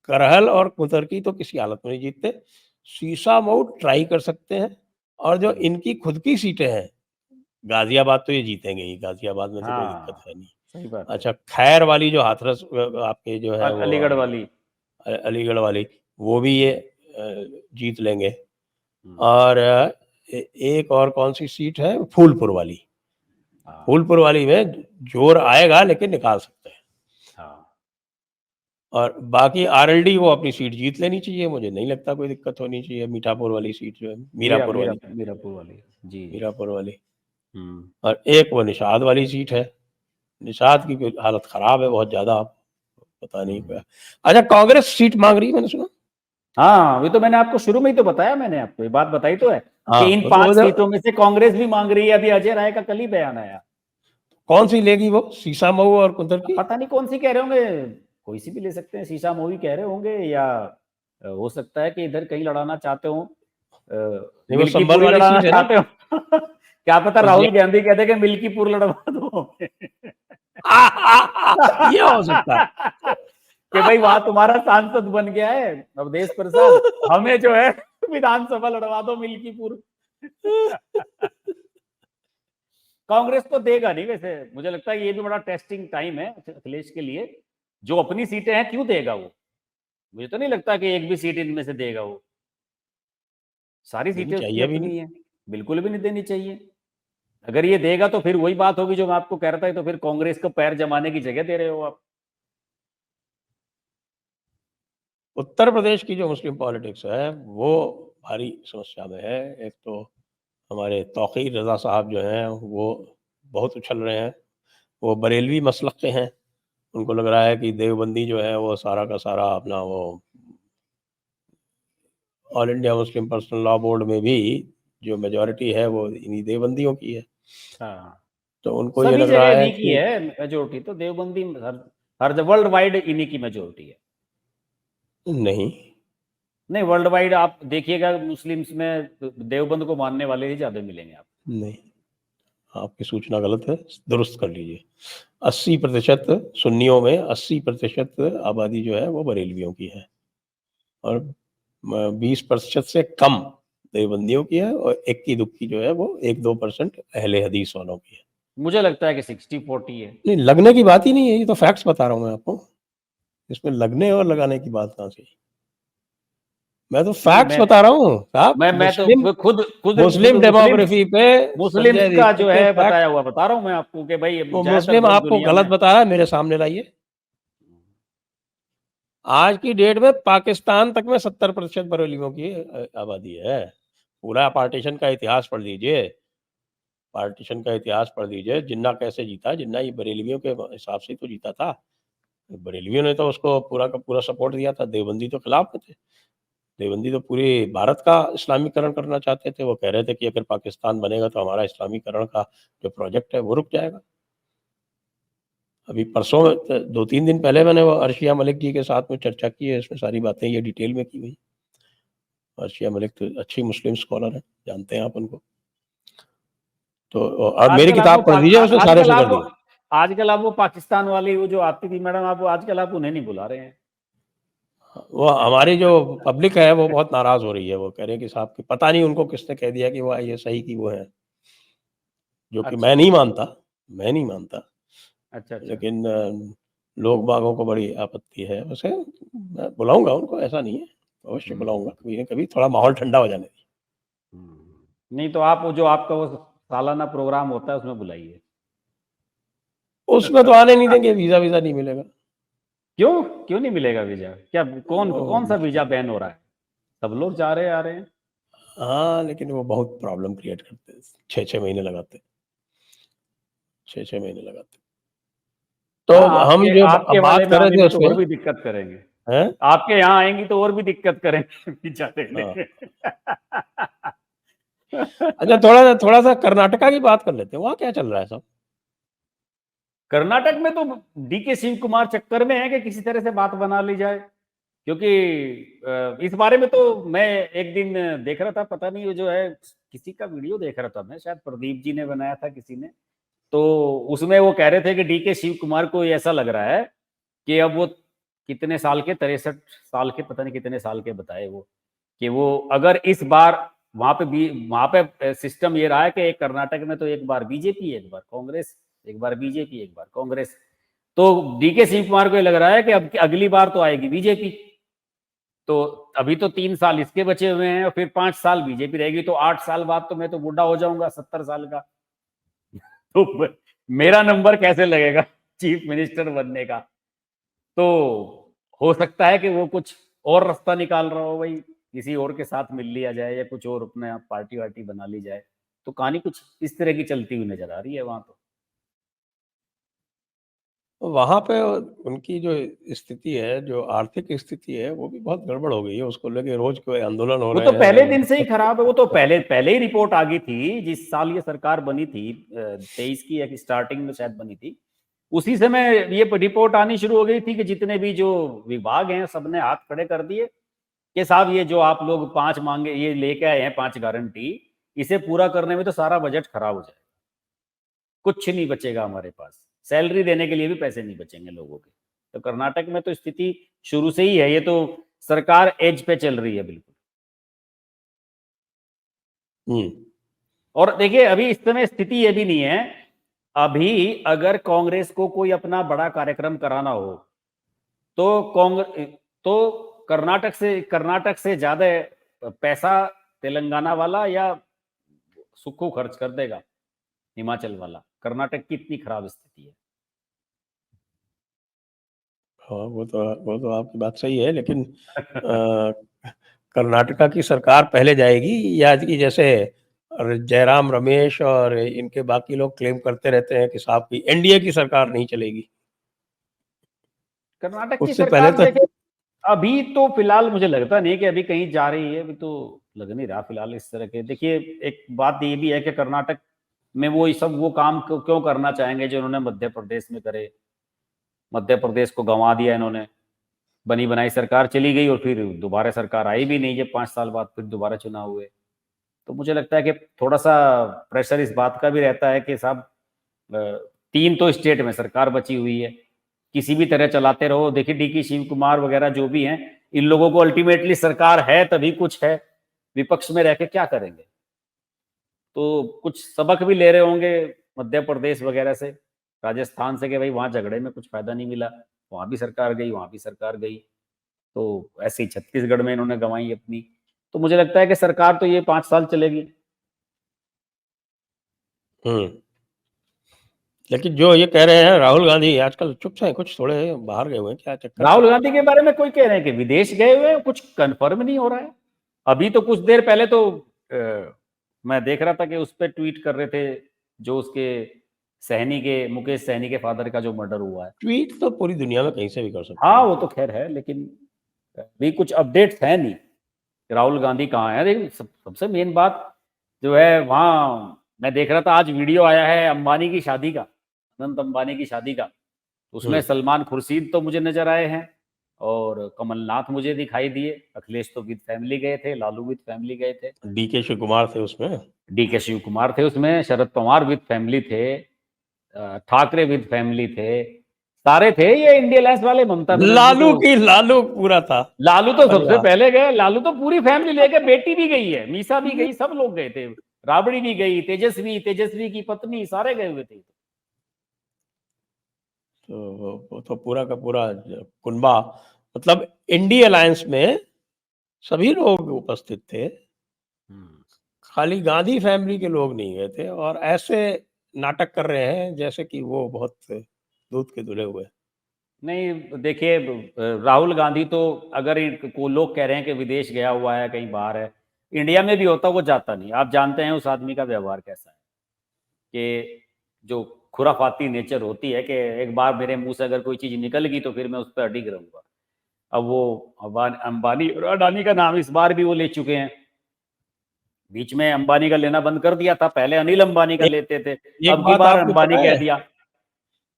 करहल और कुतर्की तो किसी हालत में नहीं जीतते। शीशामऊ ट्राई कर सकते हैं। और जो इनकी खुद की सीटें हैं, गाजियाबाद तो ये जीतेंगे ही, गाजियाबाद में तो कोई दिक्कत हाँ है नहीं। सही बात है। अच्छा, खैर वाली जो हाथरस आपके जो है वो अलीगढ़ वाली। अलीगढ़ वाली, वो भी ये जीत लेंगे। हम्म, और एक और कौन सी सीट है, फूलपुर वाली। हाँ फूलपुर वाली में जोर आएगा, लेकिन निकाल सकते हैं। हाँ। और बाकी आरएलडी वो अपनी सीट जीत लेनी चाहिए, मुझे नहीं लगता कोई दिक्कत होनी चाहिए। मीठापुर वाली सीट जो है, मीरापुर वाली, मीरापुर वाली। जी जी। मीरापुर वाली। हम्म। और एक वो निषाद वाली सीट है। निषाद की हालत खराब है बहुत ज्यादा, पता नहीं क्या। अच्छा, कांग्रेस सीट मांग रही है, मैंने सुना। हाँ अभी तो मैंने आपको शुरू में ही तो बताया, मैंने आपको ये बात बताई तो है हाँ, कि इन तो 5 वो सीटों में से कांग्रेस भी मांग रही है। अभी अजय राय का कल ही बयान आया। कौन सी लेगी वो, सीसामऊ और कुंदर अब की? पता नहीं कौन सी कह रहे होंगे, कोई सी भी ले सकते हैं, शीशा मोही कह रहे होंगे, या हो सकता है कि इधर कहीं लड़ाना चाहते हो, नहीं, वो संभल मिल्कीपुर ही वाली लड़ाना सीट है ना। चाहते हो। क्या पता और राहुल गांधी कहते कि मिल्कीपुर लड़वा दो। ये हो सकता है। कि भाई वहां तुम्हारा सांसद बन गया है अवधेश प्रसाद, हमें जो है विधानसभा लड़वा दो मिल्कीपुर। कांग्रेस तो देगा नहीं वैसे, मुझे लगता है ये भी बड़ा टेस्टिंग टाइम है अखिलेश के लिए। जो अपनी सीटें हैं क्यों देगा वो, मुझे तो नहीं लगता कि एक भी सीट इनमें से देगा वो। सारी देनी सीटें उसकी चाहिए भी नहीं। अपनी हैं। बिल्कुल भी नहीं देनी चाहिए। अगर ये देगा तो फिर वही बात होगी जो मैं आपको कह रहा था, तो फिर कांग्रेस को पैर जमाने की जगह दे रहे हो आप। उत्तर प्रदेश की जो मुस्लिम पॉलिटिक्स है, वो भारी समस्या में है। एक तो हमारे तौकीर रजा साहब जो हैं, वो बहुत उछल रहे हैं। वो बरेलवी मसलक के हैं। उनको लग रहा है कि देवबंदी जो है वो सारा का सारा अपना वो all India Muslim personal law board में भी जो मेजॉरिटी है वो इन्हीं देवबंदियों की है। हाँ तो उनको ये सभी लग जगह रहा है इन्हीं की कि है मेजोरिटी, तो देवबंदी हर वर्ल्ड वाइड इन्हीं की मेजोरिटी है। नहीं, नहीं वर्ल्ड वाइड आप देखिएगा मुस्लिम्स में देवबंद को मानने वाले ही ज्यादा मिलेंगे आप। नहीं, आपकी सूचना गलत है, दुरुस्त कर लीजिए। 80% सुन्नियों में 80% आबादी जो है वो बरेलवियों की है और 20% से कम देवबंदियों की है और इक्की दुक्की जो है वो 1-2% अहले हदीस वालों की है। मुझे लगता है कि 60-40 है। नहीं, लगने की बात ही नहीं है, ये तो फैक्ट्स बता रहा हूँ मैं आपको। इसमें लगने और लगाने की बात कहाँ से आई? मैं तो नहीं, फैक्ट्स बता रहा हूँ साहब। मैं तो मुस्लिम खुद खुद खुद मुस्लिम डेमोग्राफी पे मुस्लिम्स संजय का दीक्षित जो के है फैक्ट, बताया हुआ बता रहा हूँ मैं आपको कि भाई वो ज्यादातर मुस्लिम लोग आपको दुनिया गलत में। बता रहा है, मेरे सामने लाइए। आज की डेट में पाकिस्तान तक में 70% बरेलियों की आबादी है। पूरा पार्टीशन का इतिहास पढ़ लीजिए, पार्टीशन का इतिहास पढ़ लीजिए। जिन्ना कैसे जीता, जिन्ना ये बरेलवियों के हिसाब से तो जीता था। बरेलवियों ने तो उसको पूरा का पूरा सपोर्ट दिया था, देवबंदी तो खिलाफ में थे। देवबंदी तो पूरे भारत का इस्लामीकरण करना चाहते थे। वो कह रहे थे कि अगर पाकिस्तान बनेगा तो हमारा इस्लामीकरण का जो प्रोजेक्ट है वो रुक जाएगा। अभी परसों 2-3 दिन पहले मैंने वो अर्शिया मलिक जी के साथ में चर्चा की है, इसमें सारी बातें ये डिटेल में की हुई। अर्शिया मलिक तो अच्छी मुस्लिम स्कॉलर है, जानते हैं आप उनको। तो अब मेरी आजकल आप वो किताब पढ़ लीजिए, उसने सारे आजकल फिगर आप दिए। आजकल आप वो पाकिस्तान वाली वो जो आती थी मैडम, आप आजकल आप उन्हें नहीं बुला रहे हैं। वो हमारी जो पब्लिक है वो बहुत नाराज हो रही है। वो कह रहे हैं कि साहब की पता नहीं उनको किसने कह दिया कि वो ये सही की वो है, जो कि अच्छा मैं नहीं मानता। मैं नहीं मानता, अच्छा अच्छा। लेकिन लोग बागों को बड़ी आपत्ति है। वैसे मैं बुलाऊंगा उनको, ऐसा नहीं है, अवश्य बुलाऊंगा कभी ना कभी। थोड़ा माहौल ठंडा हो जाने दीजिए। नहीं तो आप वो जो आपका वो सालाना प्रोग्राम होता है उसमें बुलाइए। उसमें तो आने नहीं देंगे, वीजा वीजा नहीं मिलेगा। क्यों क्यों नहीं मिलेगा वीजा? क्या कौन वो कौन सा वीजा बैन हो रहा है? सब लोग जा रहे हैं, आ रहे हैं। हाँ, लेकिन वो बहुत प्रॉब्लम क्रिएट करते हैं। 6-6 महीने लगाते, 6-6 महीने लगाते। तो हाँ, हम आपके जो आपके अब वाले बात में कर रहे आने थे में तो उसमें, और भी दिक्कत करेंगे। हैं? आपके यहाँ आएंगी तो और भी दिक्कत करेंगे वीजा देने हाँ। में। अच्छा, थोड़ा सा कर्नाटका की बात कर लेते हैं। वहाँ क्या चल रहा है सब? कर्नाटक में तो डीके शिव कुमार चक्कर में है कि किसी तरह से बात बना ली जाए, क्योंकि इस बारे में तो मैं एक दिन देख रहा था, पता नहीं वो जो है किसी का वीडियो देख रहा था मैं, शायद प्रदीप जी ने बनाया था किसी ने। तो उसमें वो कह रहे थे कि डीके शिव कुमार को ऐसा लग रहा है कि अब वो कितने साल के, 63 साल के, पता नहीं कितने साल के बताए वो, कि वो अगर इस बार वहां पे भी, वहां पे सिस्टम ये रहा है कि एक कर्नाटक में तो एक बार बीजेपी एक बार कांग्रेस, एक बार बीजेपी एक बार कांग्रेस। तो डीके शिव कुमार को ये लग रहा है कि अब अगली बार तो आएगी बीजेपी। तो अभी तो 3 साल इसके बचे हुए हैं और फिर 5 साल बीजेपी रहेगी, तो 8 साल बाद तो मैं तो बूढ़ा हो जाऊंगा 70 साल का। तो मेरा नंबर कैसे लगेगा चीफ मिनिस्टर बनने का? तो हो सकता है कि वो कुछ और रास्ता निकाल रहा हो, भाई किसी और के साथ मिल लिया जाए या कुछ और अपने आप पार्टी वार्टी बना ली जाए। तो कहानी कुछ इस तरह की चलती हुई नजर आ रही है वहां तो। वहाँ पे उनकी जो स्थिति है, जो आर्थिक स्थिति है, वो भी बहुत गड़बड़ हो गई है। उसको लेके रोज कोई आंदोलन हो वो रहे तो पहले हैं। दिन से ही खराब है, वो तो पहले पहले ही रिपोर्ट आ गई थी जिस साल ये सरकार बनी थी, 23 की एक स्टार्टिंग में शायद बनी थी। उसी समय ये रिपोर्ट आनी शुरू हो गई थी कि जितने भी जो विभाग हैं सबने हाथ खड़े कर दिए कि साहब ये जो आप लोग 5 मांगे, ये लेके आए हैं 5 गारंटी, इसे पूरा करने में तो सारा बजट खराब हो जाएगा, कुछ नहीं बचेगा हमारे पास, सैलरी देने के लिए भी पैसे नहीं बचेंगे लोगों के। तो कर्नाटक में तो स्थिति शुरू से ही है, ये तो सरकार एज पे चल रही है बिल्कुल। हम्म। और देखिए अभी इस समय स्थिति ये भी नहीं है, अभी अगर कांग्रेस को कोई अपना बड़ा कार्यक्रम कराना हो तो कांग्रेस तो कर्नाटक से ज्यादा पैसा तेलंगाना वाला या सुक्खू खर्च कर देगा, हिमाचल वाला। कर्नाटक की इतनी खराब स्थिति है। हाँ, वो तो आपकी बात सही है, लेकिन कर्नाटका की सरकार पहले जाएगी या कि जैसे जयराम रमेश और इनके बाकी लोग क्लेम करते रहते हैं कि साहब की एनडीए की सरकार नहीं चलेगी? कर्नाटक की उससे पहले सरकार तो देखिए, अभी तो फिलहाल मुझे लगता नहीं कि अभी कहीं जा रही है, अभी तो लग नहीं रहा फिलहाल इस तरह के। देखिए एक बात ये भी है कि कर्नाटक में वो सब वो काम क्यों करना चाहेंगे जो उन्होंने मध्य प्रदेश में करे। मध्य प्रदेश को गंवा दिया इन्होंने, बनी बनाई सरकार चली गई और फिर दोबारा सरकार आई भी नहीं, जब 5 साल बाद फिर दोबारा चुनाव हुए। तो मुझे लगता है कि थोड़ा सा प्रेशर इस बात का भी रहता है कि साहब 3 तो स्टेट में सरकार बची हुई है, किसी भी तरह चलाते रहो। देखिए डी के शिव कुमार वगैरह जो भी हैं, इन लोगों को अल्टीमेटली सरकार है तभी कुछ है, विपक्ष में रह के क्या करेंगे? तो कुछ सबक भी ले रहे होंगे मध्य प्रदेश वगैरह से, राजस्थान से, कि भाई वहां झगड़े में कुछ फायदा नहीं मिला, वहां भी सरकार गई, वहां भी सरकार गई, तो ऐसे ही छत्तीसगढ़ में इन्होंने गंवाई अपनी। तो मुझे लगता है कि सरकार तो ये 5 साल चलेगी। लेकिन जो ये कह रहे हैं राहुल गांधी आजकल चुप से हैं, कुछ थोड़े बाहर गए हुए हैं, क्या चक्कर? राहुल गांधी के बारे में कोई कह रहे हैं कि विदेश गए हुए हैं, कुछ कंफर्म नहीं हो रहा है। अभी तो कुछ देर पहले तो मैं देख रहा था कि उस पर ट्वीट कर रहे थे, जो उसके सहनी के, मुकेश सहनी के फादर का जो मर्डर हुआ है। ट्वीट तो पूरी दुनिया में कहीं से भी कर सकते हाँ हैं। वो तो खैर है, लेकिन अभी कुछ अपडेट्स है नहीं राहुल गांधी कहाँ है। लेकिन सबसे मेन बात जो है, वहाँ मैं देख रहा था आज वीडियो आया है अंबानी की शादी का, अनंत अंबानी की शादी का। उसमें सलमान खुर्शीद तो मुझे नजर आए हैं, और कमलनाथ मुझे दिखाई दिए, अखिलेश तो विद फैमिली गए थे, लालू विद फैमिली गए थे, डी के शिव कुमार थे उसमें, डी के शिव कुमार थे उसमें, शरद पवार विद फैमिली थे, ठाकरे विद फैमिली थे, सारे थे। ये इंडिया अलायंस वाले, ममता बनर्जी तो, लालू पूरा था, लालू तो सबसे परिवार। पहले गए, लालू तो पूरी फैमिली लेके, बेटी भी गई है, मीसा भी गई, सब लोग गए थे, राबड़ी भी गई, तेजस्वी की पत्नी, सारे गए हुए थे। तो वो तो पूरा का पूरा कुनबा, मतलब इंडिया अलायंस में सभी लोग उपस्थित थे, खाली गांधी फैमिली के लोग नहीं गए थे। और ऐसे नाटक कर रहे हैं जैसे कि वो बहुत दूध के धुले हुए। नहीं देखिए, राहुल गांधी तो, अगर को लोग कह रहे हैं कि विदेश गया हुआ है, कहीं बाहर है, इंडिया में भी होता वो जाता नहीं। आप जानते हैं उस आदमी का व्यवहार कैसा है, कि जो खुराफाती नेचर होती है, कि एक बार मेरे मुंह से अगर कोई चीज निकल गई तो फिर मैं उस पर अडिग रहूंगा। अब वो अंबानी और अडानी का नाम इस बार भी वो ले चुके हैं। बीच में अंबानी का लेना बंद कर दिया था, पहले अनिल अंबानी का एक, लेते थे, एक अब की बात बार आपको अंबानी पता कह है, दिया।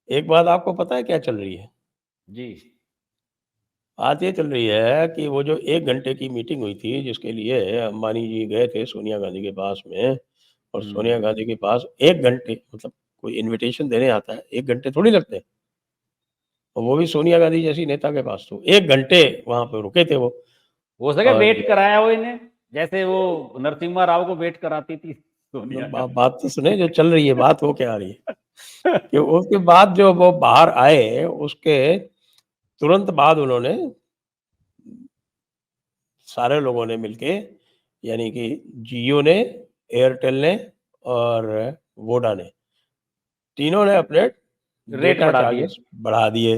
एक बात आपको पता है क्या चल रही है? जी, बात ये चल रही है कि वो जो 1 घंटे की मीटिंग हुई थी जिसके लिए अंबानी जी गए थे सोनिया गांधी के पास में, और सोनिया गांधी के पास 1 घंटे, मतलब कोई इनविटेशन देने आता है 1 घंटे थोड़ी लगते हैं, और वो भी सोनिया गांधी जैसी नेता के पास, तो 1 घंटे वहां पे रुके थे वो। हो सके और वेट कराया हो इन्हें, जैसे वो नरसिम्हा राव को वेट कराती थी सोनिया बात तो सुने जो चल रही है, बात वो क्या आ रही है कि उसके बाद जो वो बाहर आए, उसके तुरंत बाद उन्होंने सारे लोगों ने मिलके, यानी कि जियो ने, एयरटेल ने और वोडा ने, तीनों ने अपने रेट डेटा बढ़ा दिए। चार्जेस बढ़ा दिए।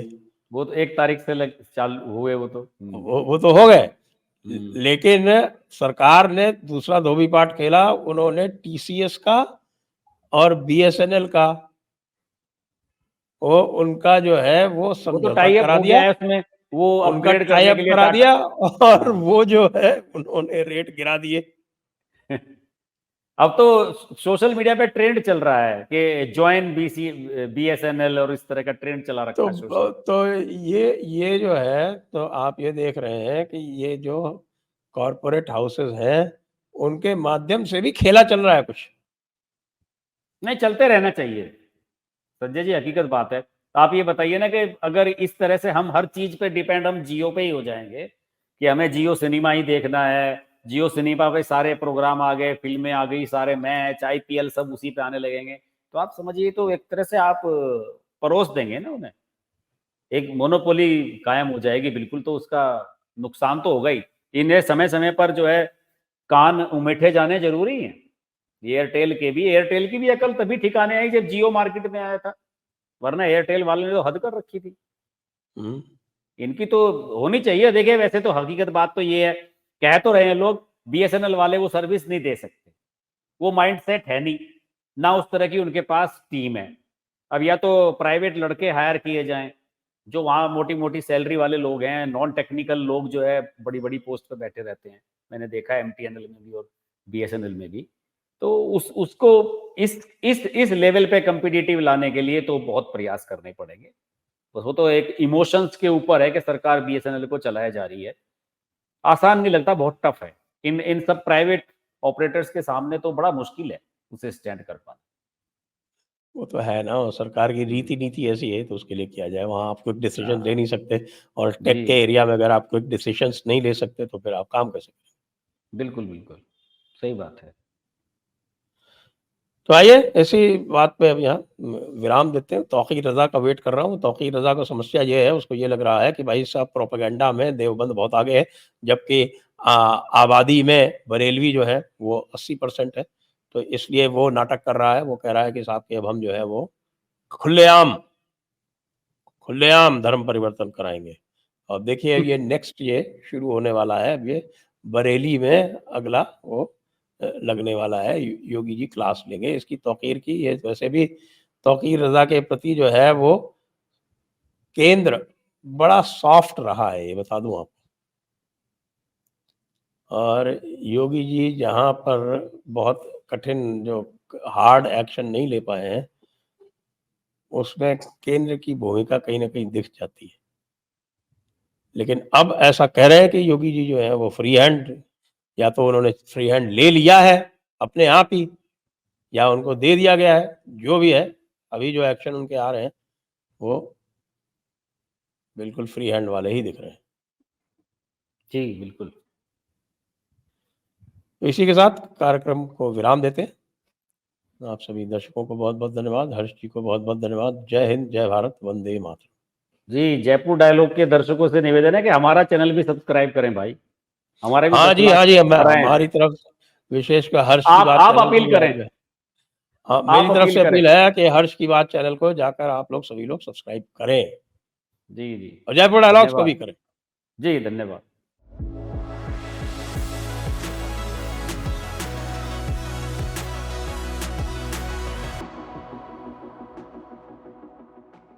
वो तो 1 तारीख से चालू हुए वो तो। वो तो हो गए, हम्म। लेकिन सरकार ने दूसरा धोबी पाट खेला, उन्होंने टीसीएस का और बीएसएनएल का, वो उनका जो है वो वो तो समझौता टाई अप करा हो गया दिया, है उसमें, वो उनका अपग्रेड टाई करने अप के लिए करा टाटा। दिया, और हाँ। वो जो है उन्होंने रेट गिरा दिए। अब तो सोशल मीडिया पे ट्रेंड चल रहा है कि ज्वाइन बीएसएनएल, और इस तरह का ट्रेंड चला रखा है सोशल। तो ये जो है, तो आप ये देख रहे हैं कि ये जो कॉरपोरेट हाउसेस हैं, उनके माध्यम से भी खेला चल रहा है कुछ। नहीं, चलते रहना चाहिए संजय जी, हकीकत बात है। तो आप ये बताइए ना कि अगर इस तरह से हम हर चीज पे डिपेंड, हम जियो पे ही हो जाएंगे, कि हमें जियो सिनेमा ही देखना है, जियो सिनेमा पे सारे प्रोग्राम आ गए, फिल्में आ गई, सारे मैच आईपीएल सब उसी पे आने लगेंगे, तो आप समझिए, तो एक तरह से आप परोस देंगे ना उन्हें, एक मोनोपोली कायम हो जाएगी बिल्कुल। तो उसका नुकसान तो होगा ही। इन्हें समय समय पर जो है कान उमेठे जाने जरूरी हैं। एयरटेल की भी अकल तभी ठिकाने आई जब जियो मार्केट में आया था, वरना एयरटेल वाले ने तो हद कर रखी थी। इनकी तो होनी चाहिए। देखिए वैसे तो हकीकत बात तो ये है, कह तो रहे हैं लोग बीएसएनएल वाले वो सर्विस नहीं दे सकते, वो माइंड सेट है नहीं, ना उस तरह की उनके पास टीम है। अब या तो प्राइवेट लड़के हायर किए जाएं, जो वहाँ मोटी मोटी सैलरी वाले लोग हैं, नॉन टेक्निकल लोग जो है बड़ी बड़ी पोस्ट पे बैठे रहते हैं, मैंने देखा है एमटीएनएल में भी और बीएसएनएल में भी। तो उसको इस लेवल पे कम्पिटिटिव लाने के लिए तो बहुत प्रयास करने पड़ेंगे। बस वो तो एक इमोशंस के ऊपर है कि सरकार बीएसएनएल को चलाया जा रही है। आसान नहीं लगता, बहुत टफ है। इन इन सब प्राइवेट ऑपरेटर्स के सामने तो बड़ा मुश्किल है उसे स्टैंड कर पाना। वो तो है ना, और सरकार की रीति नीति ऐसी है तो उसके लिए किया जाए। वहाँ आप क्विक डिसीजन ले हाँ, नहीं सकते, और टेक के जी, एरिया में अगर आप क्विक डिसीजंस नहीं ले सकते तो फिर आप काम कैसे करें? बिल्कुल, बिल्कुल, सही बात है। तो आइए ऐसी बात पे अब यहाँ विराम देते हैं। तौक़ीर रज़ा का वेट कर रहा हूँ। तौक़ीर रज़ा को समस्या ये है, उसको ये लग रहा है कि भाई साहब प्रोपेगेंडा में देवबंद बहुत आगे है, जबकि आबादी में बरेलवी जो है वो 80% है। तो इसलिए वो नाटक कर रहा है, वो कह रहा है कि साहब कि अब हम जो है वो खुलेआम धर्म परिवर्तन कराएँगे। और देखिए अब ये नेक्स्ट ये शुरू होने वाला है, अब ये बरेली में अगला वो लगने वाला है। योगी जी क्लास लेंगे इसकी तौक़ीर की। ये वैसे भी तौक़ीर रज़ा के प्रति जो है वो केंद्र बड़ा सॉफ्ट रहा है, ये बता दूँ आपको। और योगी जी जहाँ पर बहुत कठिन जो हार्ड एक्शन नहीं ले पाए हैं, उसमें केंद्र की भूमिका कहीं न कहीं दिख जाती है। लेकिन अब ऐसा कह रहे हैं कि योगी जी जो है वो फ्री हैंड, या तो उन्होंने फ्री हैंड ले लिया है अपने आप ही, या उनको दे दिया गया है, जो भी है। अभी जो एक्शन उनके आ रहे हैं, वो बिल्कुल फ्री हैंड वाले ही दिख रहे हैं। जी, बिल्कुल। तो इसी के साथ कार्यक्रम को विराम देते हैं। आप सभी दर्शकों को बहुत-बहुत धन्यवाद। हर्ष जी को बहुत-बहुत धन्यवाद। जय हिंद, जय भारत, वंदे मातरम। जी, जयपुर डायलॉग के दर्शकों से निवेदन है कि हमारा चैनल भी सब्सक्राइब करें भाई। हमारे भी हाँ 10 जी, लाख हाँ जी, सब्सक्राइबर आए हैं। हमारी तरफ विशेषकर हर्ष की बात आप चैनल अपील को करें, जो है, हाँ, मेरी आप तरफ अपील से करें। अपील है कि हर्ष की बात चैनल को जाकर आप लोग सभी लोग सब्सक्राइब करें, जी, जी। और जयपुर डायलॉग्स को भी धन्यवाद। करें। जी, धन्यवाद।